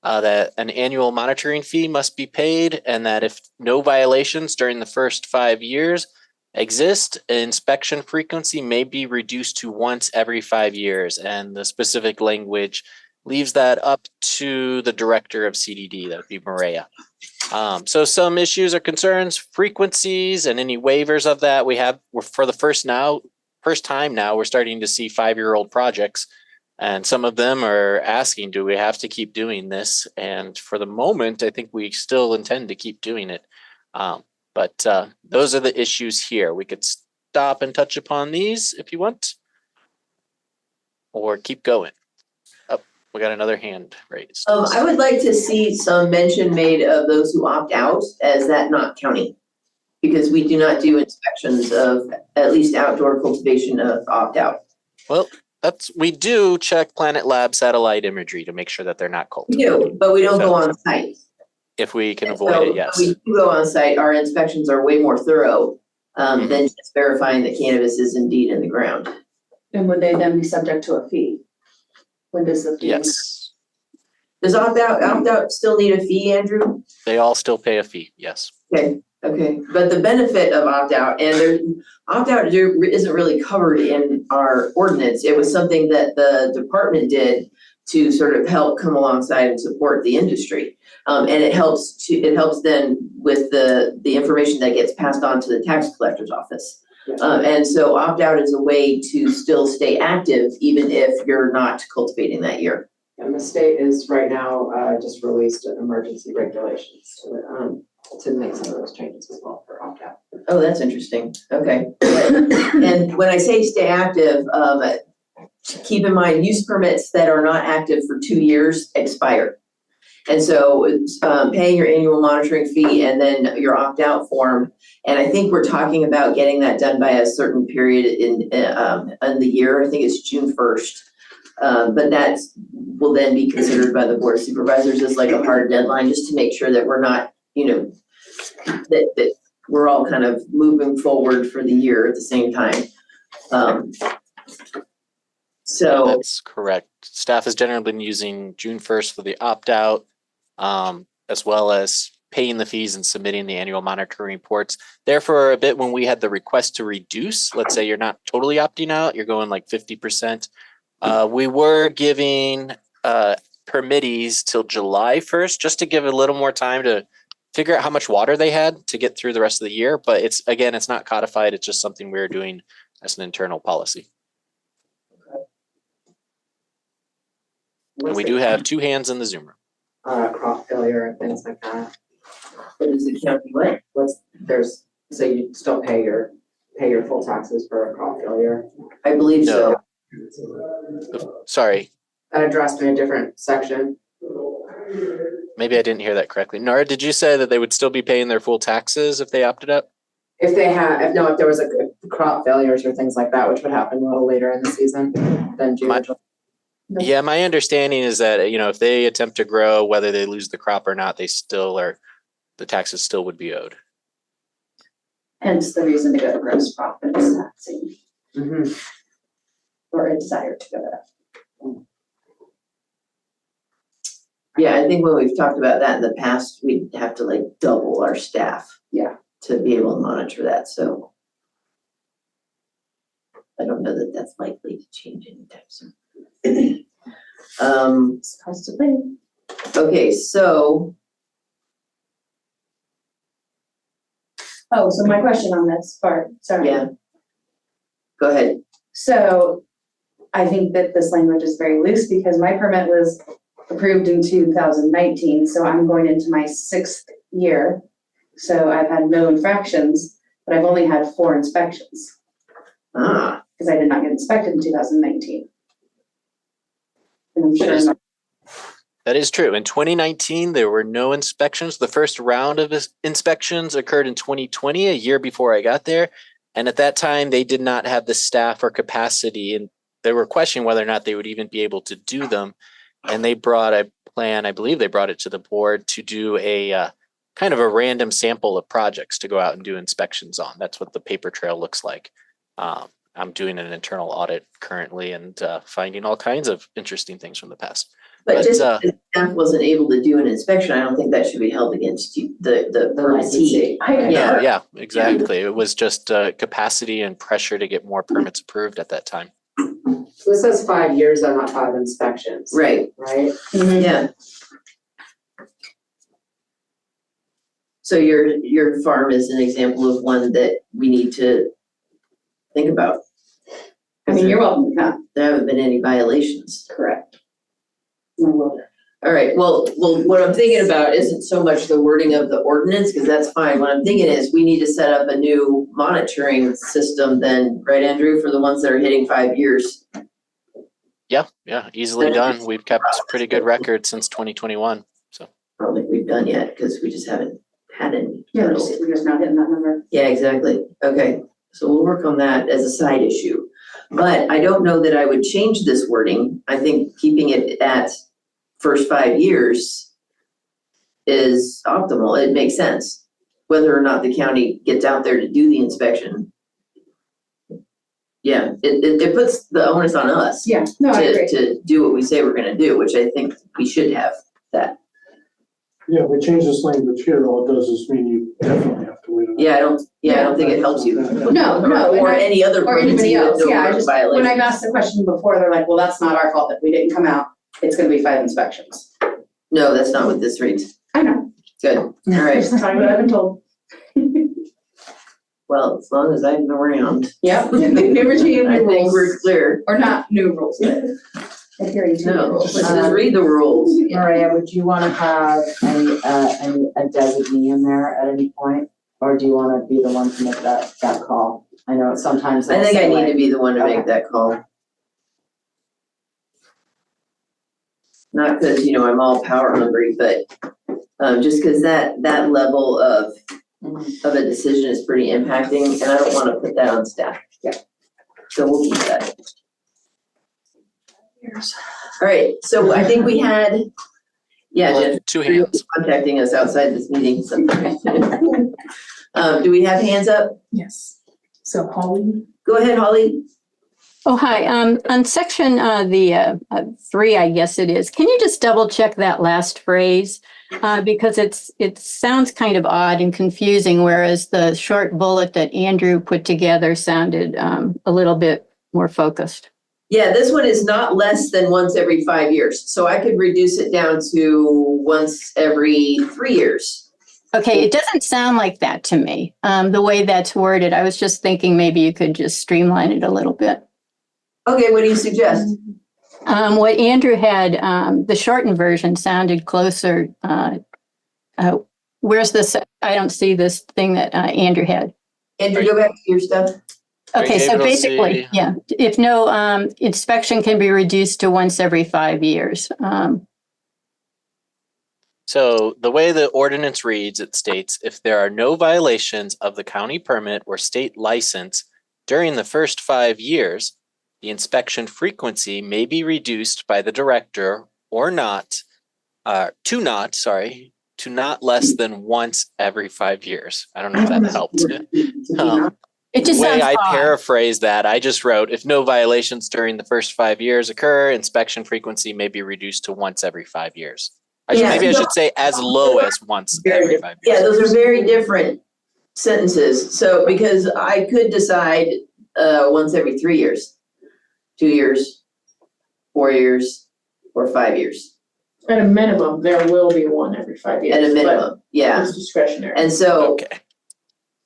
that an annual monitoring fee must be paid, and that if no violations during the first 5 years exist, inspection frequency may be reduced to once every 5 years. And the specific language leaves that up to the director of CDD, that would be Maria. So some issues or concerns, frequencies, and any waivers of that we're for the first time now, we're starting to see 5-year-old projects, and some of them are asking, do we have to keep doing this? And for the moment, I think we still intend to keep doing it. But those are the issues here. We could stop and touch upon these if you want, or keep going. We got another hand raised. I would like to see some mention made of those who opt out as that not counting. Because we do not do inspections of at least outdoor cultivation of opt out. Well, we do check Planet Lab satellite imagery to make sure that they're not We cultivated. do, but we don't go on site. If we can avoid it, yes. When we do go on site, our inspections are way more thorough than just verifying that cannabis is indeed in the ground. And would they then be subject to a fee? When does the fee? Yes, Does opt out still need a fee, Andrew? they all still pay a fee, yes. Okay, but the benefit of opt out, and opt out isn't really covered in our ordinance. It was something that the department did to sort of help come alongside and support the industry. And it helps then with the information that gets passed on to the tax collector's office. And so opt out is a way to still stay active even if you're not cultivating that year. And the state is right now just released emergency regulations to make some of those changes as well for opt out. Oh, that's interesting. Okay. And when I say stay active, keep in mind use permits that are not active for 2 years expire. And so paying your annual monitoring fee and then your opt-out form. And I think we're talking about getting that done by a certain period in the year. I think it's June 1st. But that will then be considered by the Board of Supervisors as like a hard deadline, just to make sure that we're not, that we're all kind of moving forward for the year at the same time. So that's correct. Staff has generally been using June 1st for the opt-out. as well as paying the fees and submitting the annual monitoring reports. There for a bit when we had the request to reduce, let's say you're not totally opting out, you're going like 50%. We were giving permittees till July 1st, just to give a little more time to figure out how much water they had to get through the rest of the year. But it's not codified. It's just something we're doing as an internal policy. And we do have 2 hands in the Zoom room. Crop failure and things like that. What is the county what? So you still pay your full taxes for a crop failure? I believe so. Sorry. That addressed in a different section. Maybe I didn't hear that correctly. Nora, did you say that they would still be paying their full taxes if they opted out? If there was a crop failures or things like that, which would happen a little later in the season than June. Yeah, my understanding is that, if they attempt to grow, whether they lose the crop or not, the taxes still would be owed. Hence the reason to go to gross profits taxing. Mm-hmm. Or a desire to go to that. Yeah, I think when we've talked about that in the past, we'd have to like double our staff. Yeah. To be able to monitor that, so. I don't know that that's likely to change anytime soon. Possibly. Okay, so. Oh, so my question on this part, sorry. Yeah. Go ahead. So I think that this language is very loose because my permit was approved in 2019, so I'm going into my 6th year. So I've had no infractions, but I've only had 4 inspections. Because I did not get inspected in 2019. And I'm sure that is true. In 2019, there were no inspections. The first round of inspections occurred in 2020, a year before I got there. And at that time, they did not have the staff or capacity, and they were questioning whether or not they would even be able to do them. And they brought a plan, I believe they brought it to the board to do a kind of a random sample of projects to go out and do inspections on. That's what the paper trail looks like. I'm doing an internal audit currently and finding all kinds of interesting things from the past. But just because the staff wasn't able to do an inspection, I don't think that should be held against you, the permittee. Yeah, exactly. It was just capacity and pressure to get more permits approved at that time. So this says 5 years, I'm not 5 inspections. Right. Right? Mm-hmm. Yeah. So your farm is an example of one that we need to think about. I mean, you're welcome to come. There haven't been any violations. Correct. All right, well, what I'm thinking about isn't so much the wording of the ordinance, because that's fine. What I'm thinking is we need to set up a new monitoring system then, right, Andrew, for the ones that are hitting 5 years. Yeah, easily done. We've kept pretty good records since 2021. So I don't think we've done yet because we just haven't had any. Yeah, we're just not hitting that number. Yeah, exactly. Okay, so we'll work on that as a side issue. But I don't know that I would change this wording. I think keeping it at first 5 years is optimal. It makes sense. Whether or not the county gets out there to do the inspection. Yeah, it puts the onus on us. Yeah, no, I agree. To do what we say we're gonna do, which I think we should have that. Yeah, we change this language here, all it does is mean you definitely have to wait. Yeah, I don't think it helps you. No, Or any other. Or anybody else, yeah, I just, when violation. I've asked the question before, they're like, well, that's not our fault that we didn't come out. It's gonna be 5 inspections. No, that's not what this reads. I know. Good, all right. That's not what I've been told. Well, as long as I've been around. Yep, new regime, I new think rules, we're clear. or not new rules, but adhering to new No, rules. let's just read the rules. Maria, would you want to have a designee in there at any point? Or do you want to be the one to make that call? I know sometimes. I think I need to be the one to make that call. Not because, I'm all power hungry, but just because that level of a decision is pretty impacting, and I don't want to put that on staff. Yeah. So we'll keep that. All right, so I think we had, Jen, 2 hands. contacting us outside this meeting. So. Do we have hands up? Yes. So Holly. Go ahead, Holly. Oh, hi. On section 3, I guess it is. Can you just double check that last phrase? because it sounds kind of odd and confusing, whereas the short bullet that Andrew put together sounded a little bit more focused. Yeah, this one is not less than once every 5 years. So I could reduce it down to once every 3 years. Okay, it doesn't sound like that to me, the way that's worded. I was just thinking maybe you could just streamline it a little bit. Okay, what do you suggest? What Andrew had, the shortened version sounded closer. Where's this? I don't see this thing that Andrew had. Andrew, go back to your stuff. Okay, so basically, see? yeah, if no inspection can be reduced to once every 5 years. So the way the ordinance reads, it states, if there are no violations of the county permit or state license during the first 5 years, the inspection frequency may be reduced by the director or not, to not less than once every 5 years. I don't know if that helped. It just The way sounds I odd. paraphrase that, I just wrote, if no violations during the first 5 years occur, inspection frequency may be reduced to once every 5 years. Maybe I should say as low as once every 5 years. Yeah, those are very different sentences. So because I could decide once every 3 years, 2 years, 4 years, or 5 years. At a minimum, there will be one every 5 years. At a but minimum, yeah. It's discretionary. And so, Okay.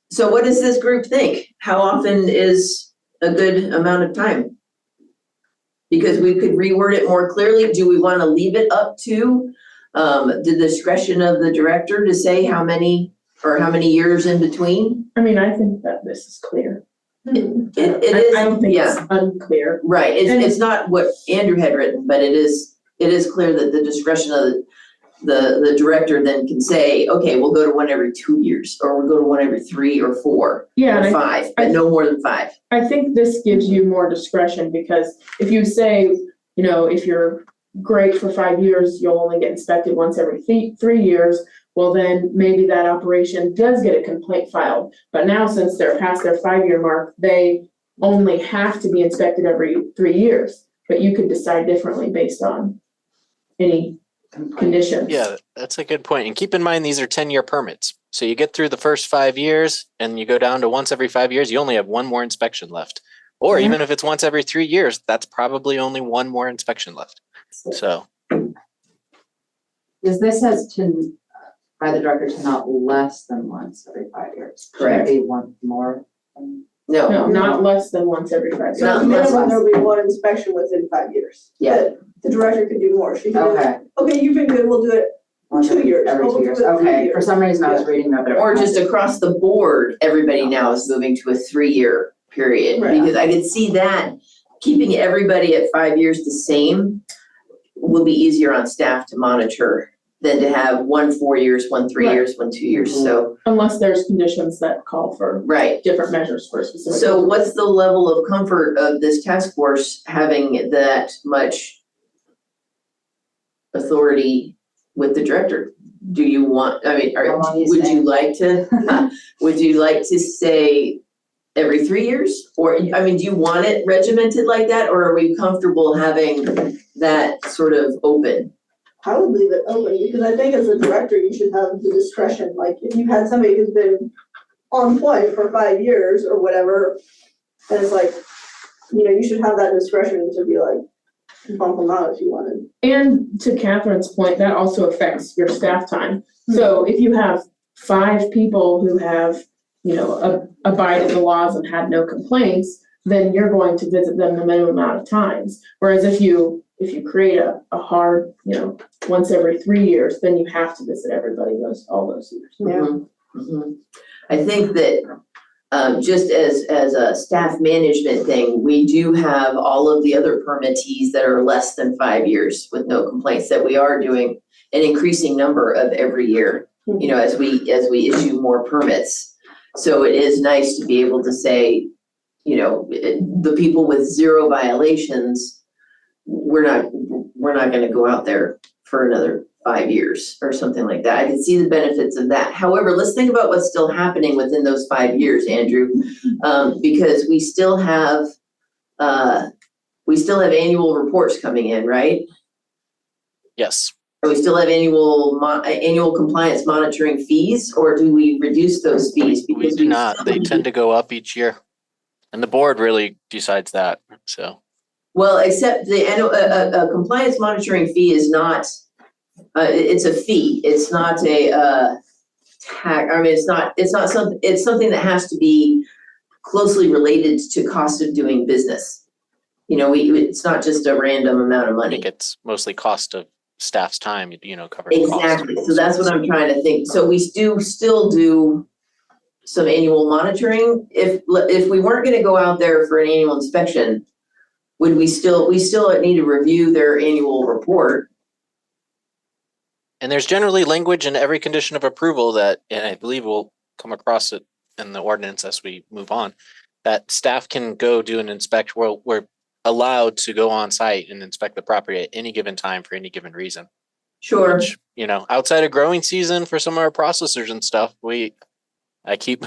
so what does this group think? How often is a good amount of time? Because we could reword it more clearly. Do we want to leave it up to the discretion of the director to say how many years in between? I mean, I think that this is clear. It is. I don't think yeah. it's unclear. Right. It's not what Andrew had written, but it is clear that the discretion of the director then can say, okay, we'll go to one every 2 years, or we'll go to one every 3 or 4 Yeah, or and 5, but no more than 5. I think this gives you more discretion because if you say, if you're great for 5 years, you'll only get inspected once every 3 years. Well, then maybe that operation does get a complaint filed. But now since they're past their 5-year mark, they only have to be inspected every 3 years. But you could decide differently based on any conditions. Yeah, that's a good point. And keep in mind, these are 10-year permits. So you get through the first 5 years and you go down to once every 5 years, you only have one more inspection left. Or even if it's once every 3 years, that's probably only one more inspection left. So. Because this says by the director to not less than once every 5 years. Correct. Should it be one more? No, Not less than once every 5 years. Not So less minimum, than- there'll be one inspection within 5 years. Yeah. The director could do more. She can do, Okay. okay, you've been good, we'll do it Once 2 years. Every We'll 2 do years. it 3 Okay. years. For some reason, I was reading that. or just across the board, everybody now is moving to a 3-year period. Right. Because I could see that keeping everybody at 5 years the same will be easier on staff to monitor than to have 1 4 years, 1 3 Right. years, 1 2 years. So, Unless there's conditions that call for right. different measures for a specific. So what's the level of comfort of this task force having that much authority with the director? Do you want, I mean, How long you would say? you like to say every 3 years? Or, I mean, do you want it regimented like that, or are we comfortable having that sort of open? I would leave it open because I think as a director, you should have the discretion. Like if you've had somebody who's been on point for 5 years or whatever, and it's like, you should have that discretion to be like, bump them out if you wanted. And to Catherine's point, that also affects your staff time. So if you have 5 people who have, abided the laws and had no complaints, then you're going to visit them the minimum amount of times. Whereas if you create a hard, once every 3 years, then you have to visit everybody all those years. Mhm, mhm. I think that just as a staff management thing, we do have all of the other permittees that are less than 5 years with no complaints that we are doing an increasing number of every year, as we issue more permits. So it is nice to be able to say, the people with 0 violations, we're not going to go out there for another 5 years or something like that. I can see the benefits of that. However, let's think about what's still happening within those 5 years, Andrew, because we still have annual reports coming in, right? Yes. Are we still have annual compliance monitoring fees, or do we reduce those fees? We Because do not. They tend to go up each year. And the board really decides that, so. Well, except the annual, a compliance monitoring fee is not, it's a fee. It's not a, tax. I mean, it's something that has to be closely related to cost of doing business. You know, it's not just a random amount of I money. think it's mostly cost of staff's time, covering costs. Exactly. So that's what I'm trying to think. So we still do some annual monitoring. If we weren't going to go out there for an annual inspection, would we still need to review their annual report? And there's generally language in every condition of approval that, and I believe we'll come across it in the ordinance as we move on, that staff can go do an inspection. We're allowed to go on site and inspect the property at any given time for any given reason. Sure. Which, outside of growing season for some of our processors and stuff, I keep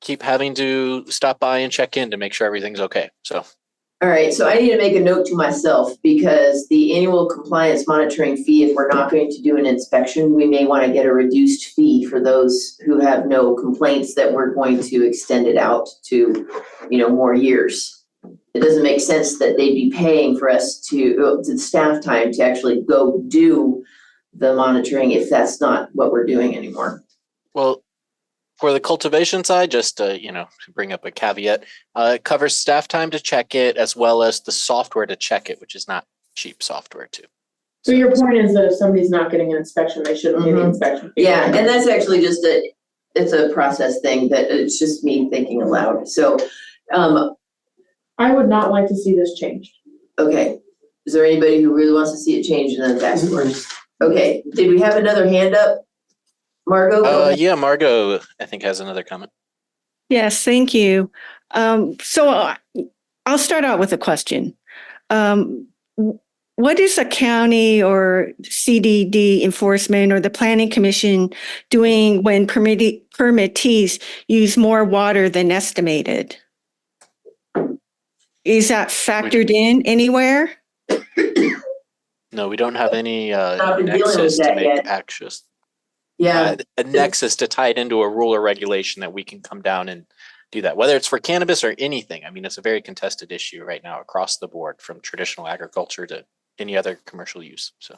keep having to stop by and check in to make sure everything's okay. So. All right, so I need to make a note to myself, because the annual compliance monitoring fee, if we're not going to do an inspection, we may want to get a reduced fee for those who have no complaints, that we're going to extend it out to, more years. It doesn't make sense that they'd be paying for us to staff time to actually go do the monitoring if that's not what we're doing anymore. Well, for the cultivation side, just to, bring up a caveat, it covers staff time to check it as well as the software to check it, which is not cheap software too. So your point is that if somebody's not getting an inspection, they shouldn't get an inspection. Yeah, and that's actually just it's a process thing, that it's just me thinking aloud. So, I would not like to see this changed. okay. Is there anybody who really wants to see it changed in the task force? Okay, did we have another hand up? Margot? Go ahead. Yeah, Margot, I think, has another comment. Yes, thank you. So I'll start out with a question. What is a county or CDD enforcement or the planning commission doing when permittees use more water than estimated? Is that factored in anywhere? No, we don't have any Not been dealing with nexus to that make yet. actions. Yeah. A nexus to tie it into a rule or regulation that we can come down and do that, whether it's for cannabis or anything. I mean, it's a very contested issue right now across the board, from traditional agriculture to any other commercial use. So,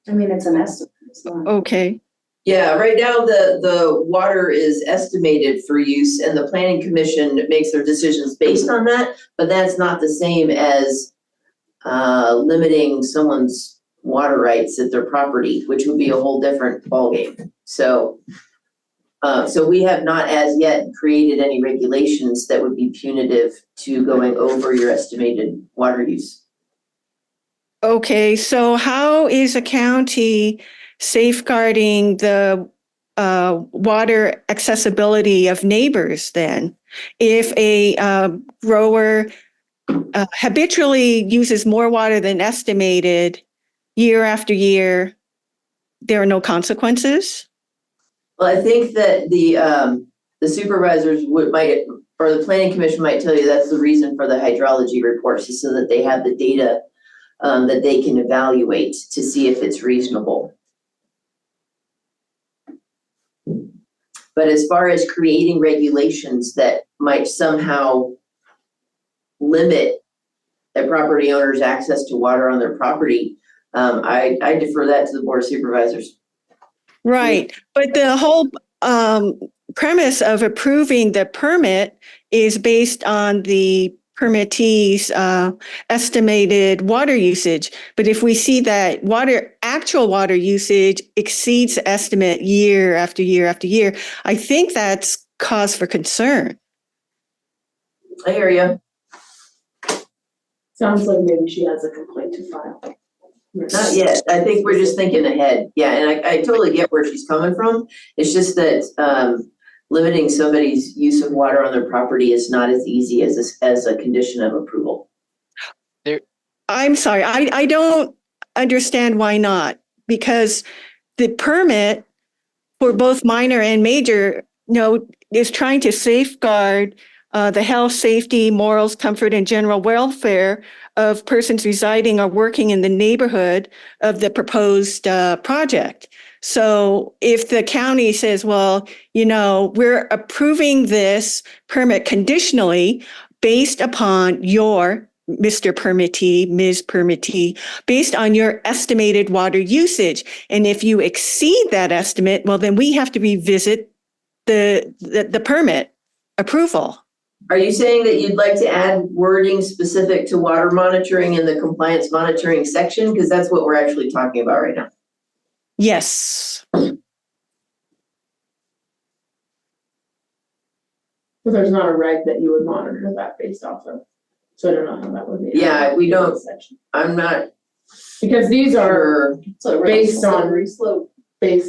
I mean, it's an estimate. It's not. Okay. Yeah, right now the water is estimated for use, and the planning commission makes their decisions based on that, but that's not the same as limiting someone's water rights at their property, which would be a whole different ballgame. So we have not as yet created any regulations that would be punitive to going over your estimated water use. Okay, so how is a county safeguarding the water accessibility of neighbors then? If a grower habitually uses more water than estimated year after year, there are no consequences? Well, I think that the supervisors or the planning commission might tell you that's the reason for the hydrology reports, is so that they have the data that they can evaluate to see if it's reasonable. But as far as creating regulations that might somehow limit a property owner's access to water on their property, I defer that to the board of supervisors. Right, but the whole premise of approving the permit is based on the permittee's estimated water usage. But if we see that actual water usage exceeds the estimate year after year after year, I think that's cause for concern. I hear you. Sounds like maybe she has a complaint to file. Not yet. I think we're just thinking ahead. Yeah, and I totally get where she's coming from. It's just that limiting somebody's use of water on their property is not as easy as a condition of approval. I'm sorry, I don't understand why not, because the permit for both minor and major, is trying to safeguard the health, safety, morals, comfort, and general welfare of persons residing or working in the neighborhood of the proposed project. So if the county says, well, we're approving this permit conditionally based upon your, Mr. Permittee, Ms. Permittee, based on your estimated water usage. And if you exceed that estimate, well, then we have to revisit the permit approval. Are you saying that you'd like to add wording specific to water monitoring in the compliance monitoring section? Because that's what we're actually talking about right now. Yes. But there's not a reg that you would monitor that based off of. So I don't know how that would be. Yeah, we don't, I'm not. Because these are sure. based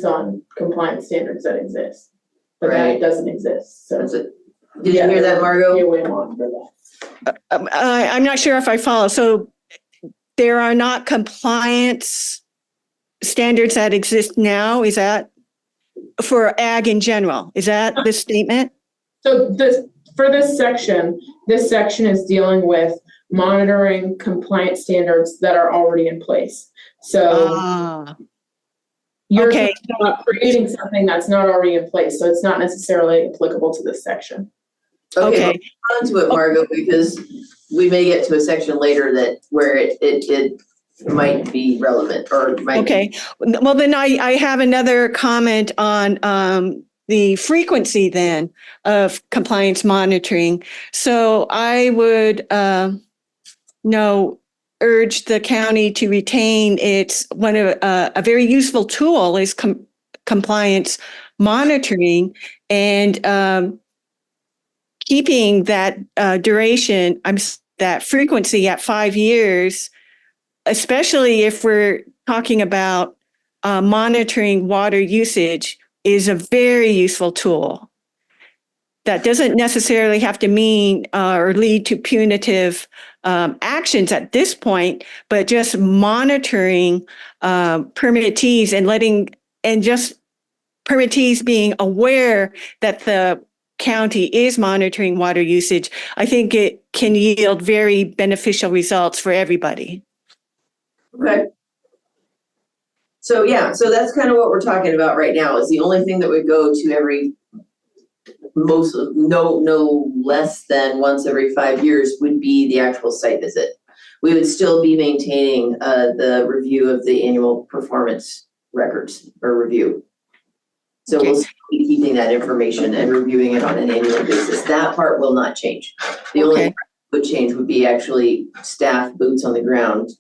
on compliance standards that exist. But that doesn't exist, so. Did you hear that, Margot? You would monitor that. I'm not sure if I follow. So there are not compliance standards that exist now? Is that for ag in general? Is that the statement? So for this section is dealing with monitoring compliance standards that are already in place. So you're creating something that's not already in place, so it's not necessarily applicable to this section. Okay. On to it, Margot, because we may get to a section later where it might be relevant or might. Okay. Well, then I have another comment on the frequency then of compliance monitoring. So I would urge the county to retain a very useful tool is compliance monitoring, and keeping that duration, that frequency at 5 years, especially if we're talking about monitoring water usage, is a very useful tool. That doesn't necessarily have to mean or lead to punitive actions at this point, but just monitoring permittees and just permittees being aware that the county is monitoring water usage. I think it can yield very beneficial results for everybody. Okay. So that's kind of what we're talking about right now, is the only thing that would go to no less than once every 5 years would be the actual site visit. We would still be maintaining the review of the annual performance records or review. So we'll be keeping that information and reviewing it on an annual basis. That part will not change. The only part that would change would be actually staff boots on the ground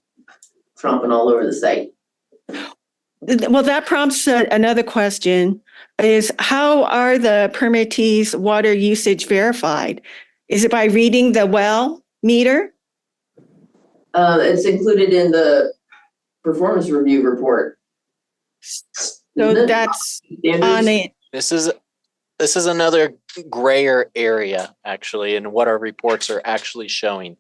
tromping all over the site. Well, that prompts another question, is how are the permittees' water usage verified? Is it by reading the well meter? It's included in the performance review report. So that's on it. This is another grayer area, actually, in what our reports are actually showing.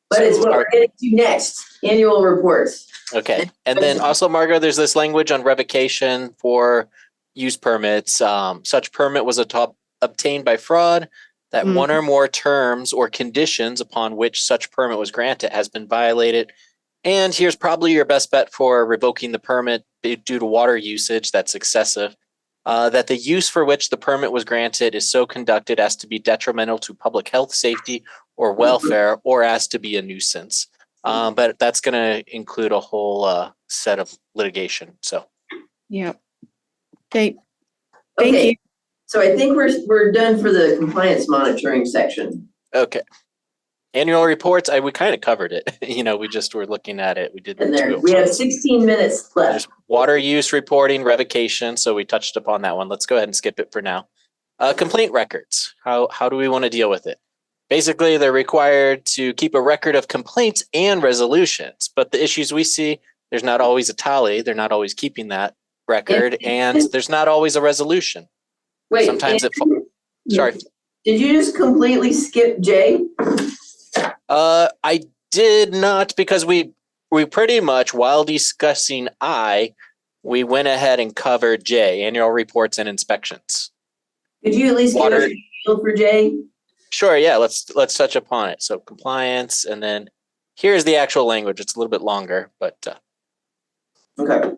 But it's what we're getting to next, annual reports. Okay. And then also, Margot, there's this language on revocation for use permits. Such permit was obtained by fraud, that one or more terms or conditions upon which such permit was granted has been violated. And here's probably your best bet for revoking the permit due to water usage that's excessive. That the use for which the permit was granted is so conducted as to be detrimental to public health, safety, or welfare, or as to be a nuisance. But that's going to include a whole set of litigation. So, yeah. Okay. Thank you. So I think we're done for the compliance monitoring section. Okay. Annual reports, we kind of covered it. We just were looking at it. We did. And we have 16 minutes left. There's water use reporting, revocation. So we touched upon that one. Let's go ahead and skip it for now. Complaint records. How do we want to deal with it? Basically, they're required to keep a record of complaints and resolutions. But the issues we see, there's not always a tally. They're not always keeping that record, and there's not always a resolution. Wait. Sometimes sorry. Did you just completely skip J? I did not, because we pretty much, while discussing we went ahead and covered J, annual reports and inspections. Could you at least give us a feel for J? Sure, yeah, let's touch upon it. So compliance, and then here's the actual language. It's a little bit longer, but Okay.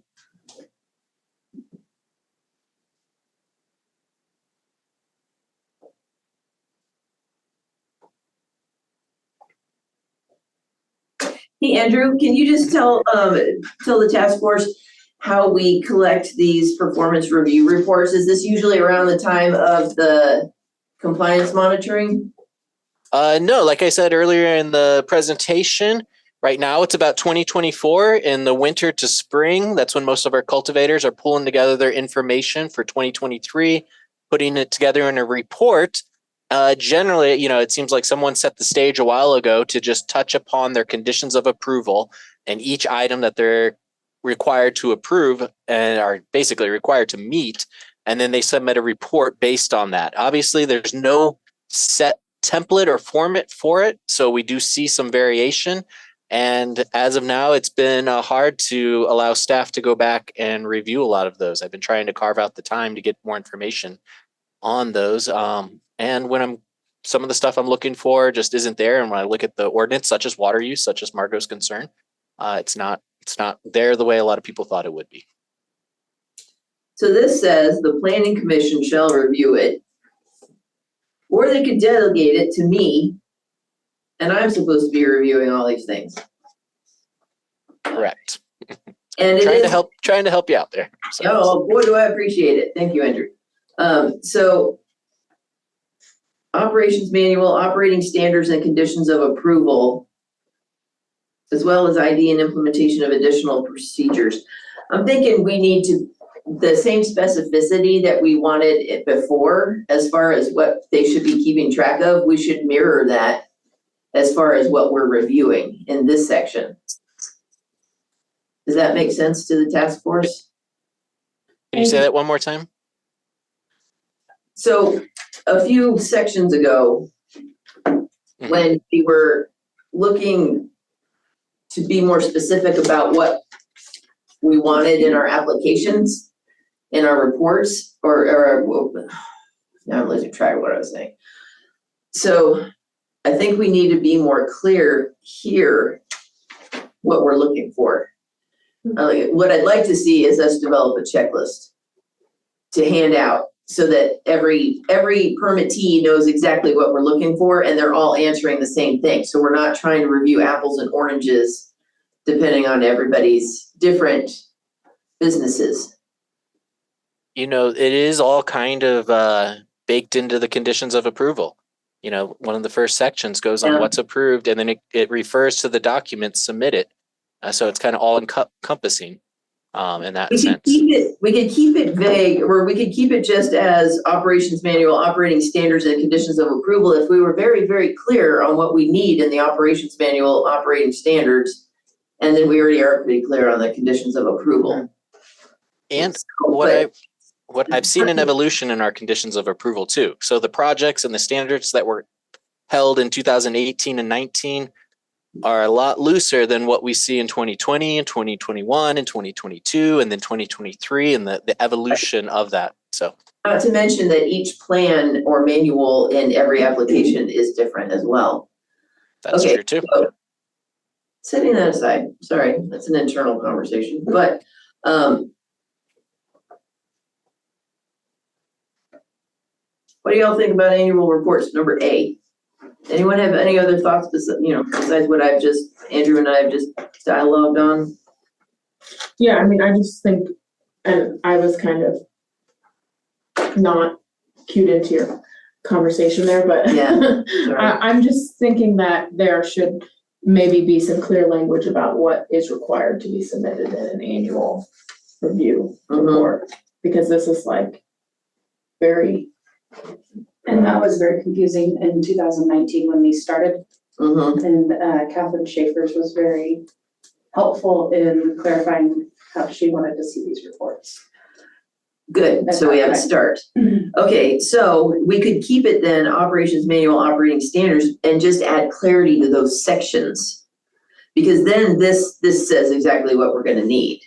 Hey, Andrew, can you just tell the task force how we collect these performance review reports? Is this usually around the time of the compliance monitoring? no, like I said earlier in the presentation, right now it's about 2024. In the winter to spring, that's when most of our cultivators are pulling together their information for 2023, putting it together in a report. Generally, it seems like someone set the stage a while ago to just touch upon their conditions of approval and each item that they're required to approve and are basically required to meet. And then they submit a report based on that. Obviously, there's no set template or format for it, so we do see some variation. And as of now, it's been hard to allow staff to go back and review a lot of those. I've been trying to carve out the time to get more information on those. And when some of the stuff I'm looking for just isn't there. And when I look at the ordinance, such as water use, such as Margot's concern, it's not there the way a lot of people thought it would be. So this says the planning commission shall review it, or they could delegate it to me, and I'm supposed to be reviewing all these things. Correct. And trying to help you out there. So. Oh boy, do I appreciate it. Thank you, Andrew. So operations manual, operating standards and conditions of approval, as well as ID and implementation of additional procedures. I'm thinking we need the same specificity that we wanted it before, as far as what they should be keeping track of, we should mirror that as far as what we're reviewing in this section. Does that make sense to the task force? Can you say that one more time? So a few sections ago, when we were looking to be more specific about what we wanted in our applications, in our reports, now I'm losing track of what I was saying. So I think we need to be more clear here what we're looking for. What I'd like to see is us develop a checklist to hand out so that every permittee knows exactly what we're looking for and they're all answering the same thing. So we're not trying to review apples and oranges depending on everybody's different businesses. It is all kind of baked into the conditions of approval. One of the first sections goes on what's approved, and then it refers to the documents submitted. So it's kind of all encompassing in that sense. We could keep it vague, or we could keep it just as operations manual, operating standards and conditions of approval if we were very, very clear on what we need in the operations manual, operating standards, and then we already are pretty clear on the conditions of approval. And what I've seen an evolution in our conditions of approval too. So the projects and the standards that were held in 2018 and 19 are a lot looser than what we see in 2020 and 2021 and 2022 and then 2023 and the evolution of that. So not to mention that each plan or manual in every application is different as well. That's true too. So setting that aside, sorry, that's an internal conversation, but what do y'all think about annual reports number 8? Anyone have any other thoughts besides what Andrew and I have just dialogued on? Yeah, I just think, and I was kind of not cued into your conversation there, but yeah, I'm just thinking that there should maybe be some clear language about what is required to be submitted in an annual review report, because this is very. And that was very confusing in 2019 when we started. And Catherine Schaefer's was very helpful in clarifying how she wanted to see these reports. Good, so we have a start. Okay, so we could keep it then, operations manual, operating standards, and just add clarity to those sections. Because then this says exactly what we're gonna need.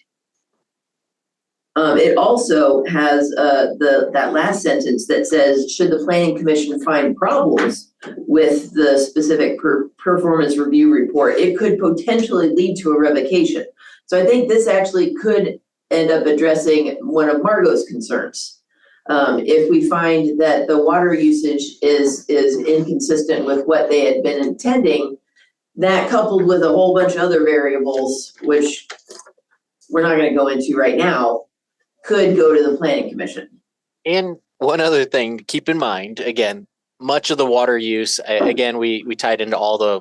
It also has that last sentence that says, should the planning commission find problems with the specific performance review report, it could potentially lead to a revocation. So I think this actually could end up addressing one of Margot's concerns. If we find that the water usage is inconsistent with what they had been intending, that coupled with a whole bunch of other variables, which we're not gonna go into right now, could go to the planning commission. And one other thing, keep in mind, again, much of the water use, again, we tied into all the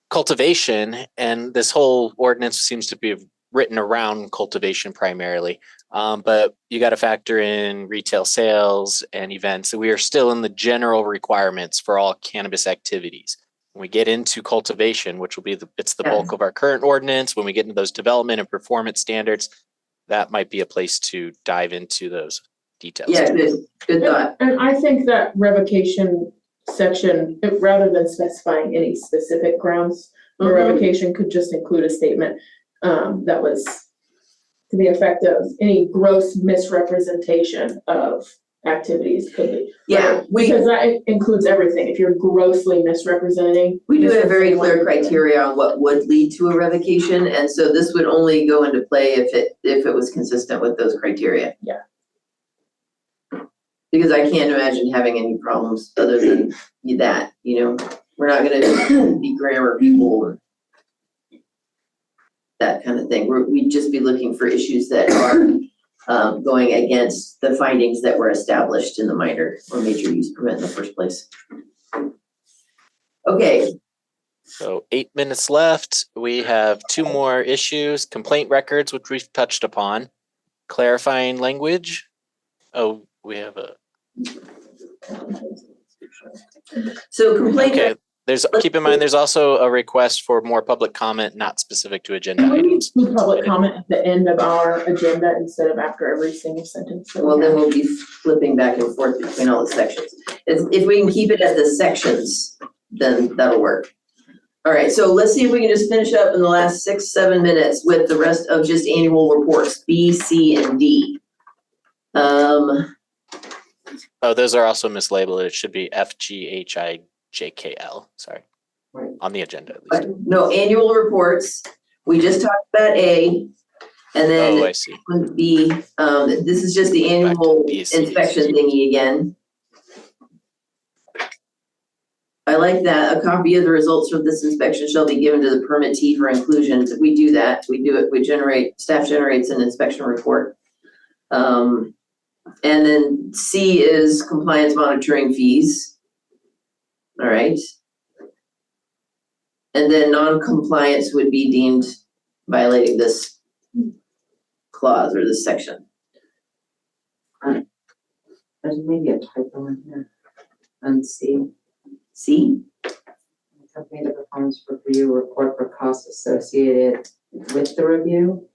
cultivation, and this whole ordinance seems to be written around cultivation primarily. But you got to factor in retail sales and events. So we are still in the general requirements for all cannabis activities. When we get into cultivation, which will be the bulk of our current ordinance, when we get into those development and performance standards, that might be a place to dive into those details. Yeah, good thought. And I think that revocation section, rather than specifying any specific grounds for revocation, could just include a statement that was to the effect of any gross misrepresentation of activities could be. Yeah, because that includes everything. If you're grossly misrepresenting. We do have very clear criteria on what would lead to a revocation, and so this would only go into play if it was consistent with those criteria. Yeah. Because I can't imagine having any problems other than that, you know, we're not gonna be grammar people or that kind of thing. We'd just be looking for issues that are going against the findings that were established in the minor or major use permit in the first place. Okay. So 8 minutes left. We have 2 more issues. Complaint records, which we've touched upon. Clarifying language. Oh, we have a. So complaint. Okay. Keep in mind, there's also a request for more public comment, not specific to agenda items. We public comment at the end of our agenda instead of after every single sentence. Well, then we'll be flipping back and forth between all the sections. If we can keep it at the sections, then that'll work. All right, so let's see if we can just finish up in the last 6-7 minutes with the rest of just annual reports, B, C, and D. Oh, those are also mislabeled. It should be F, G, H, I, JKL, sorry, right. On the agenda at least. No, annual reports. We just talked about A, and then I see. B. This is just the annual inspection thingy again. I like that. A copy of the results from this inspection shall be given to the permittee for inclusion. We do that. We do it. Staff generates an inspection report. And then C is compliance monitoring fees. All right. And then non-compliance would be deemed violating this clause or this section. There's maybe a typo in here. And C. C? Company the performance review report for costs associated with the review.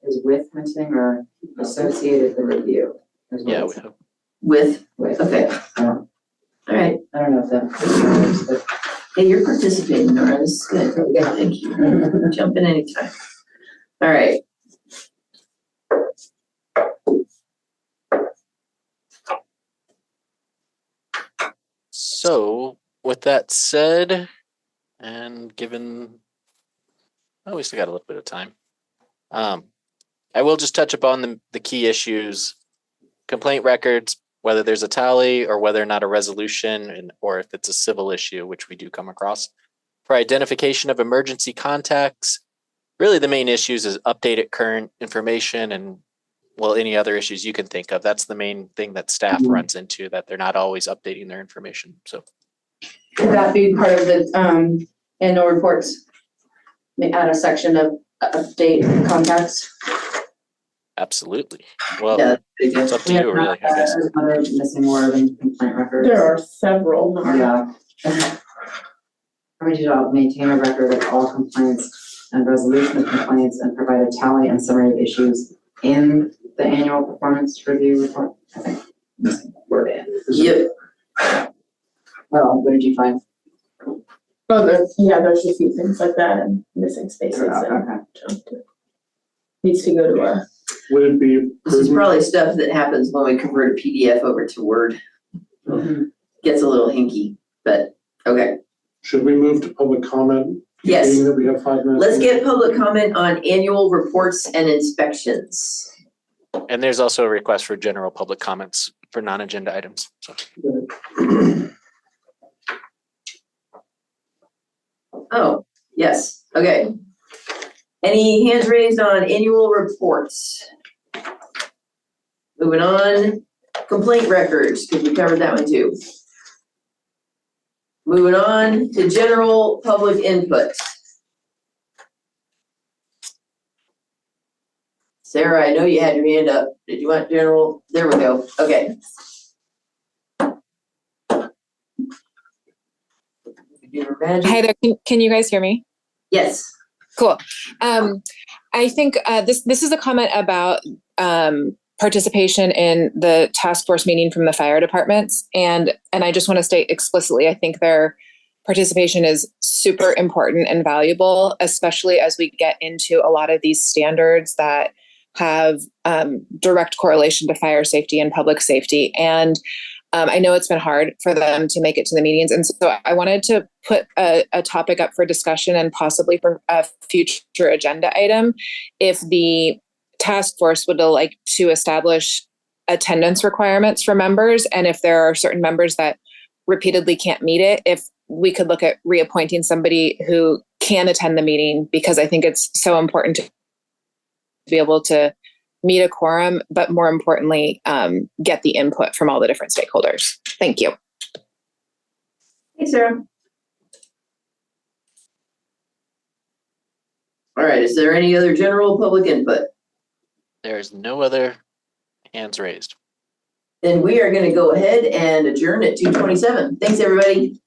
Is with missing or associated the review? Yeah, we have. With? Okay. All right. I don't know if that matters, but. Hey, you're participating, Nora. This is good. Thank you. Jump in anytime. All right. So with that said, and given, oh, we still got a little bit of time. I will just touch upon the key issues, complaint records, whether there's a tally or whether or not a resolution, or if it's a civil issue, which we do come across. For identification of emergency contacts, really the main issues is updated current information and, well, any other issues you can think of. That's the main thing that staff runs into, that they're not always updating their information. So could that be part of the annual reports? Add a section of update contacts? Absolutely. Well, yeah, it's up to you, really, I guess. There's another missing word in complaint records. There are several. Yeah. Permitted to maintain a record of all complaints and resolution of complaints and provide a tally and summary of issues in the annual performance review report. I think missing word in. Yep. Well, what did you find? Oh, there's a few things like that and missing spaces. Okay. needs to go to a. Would it be This is prudent? probably stuff that happens when we convert a PDF over to Word. Gets a little hinky, but okay. Should we move to public comment? Yes. Being that we have 5 minutes. Let's get public comment on annual reports and inspections. And there's also a request for general public comments for non-agenda items. So Oh, yes, okay. Any hands raised on annual reports? Moving on, complaint records, because we covered that one too. Moving on to general public input. Sarah, I know you had your hand up. Did you want general? There we go. Okay. Hi there, can you guys hear me? Yes. Cool. I think this is a comment about participation in the task force meeting from the fire departments. And I just want to state explicitly, I think their participation is super important and valuable, especially as we get into a lot of these standards that have direct correlation to fire safety and public safety. And I know it's been hard for them to make it to the meetings. And so I wanted to put a topic up for discussion and possibly for a future agenda item. If the task force would like to establish attendance requirements for members, and if there are certain members that repeatedly can't meet it, if we could look at reappointing somebody who can attend the meeting, because I think it's so important to be able to meet a quorum, but more importantly, get the input from all the different stakeholders. Thank you. Hey, Sarah. All right, is there any other general public input? there is no other hands raised. Then we are going to go ahead and adjourn at 2:27. Thanks, everybody.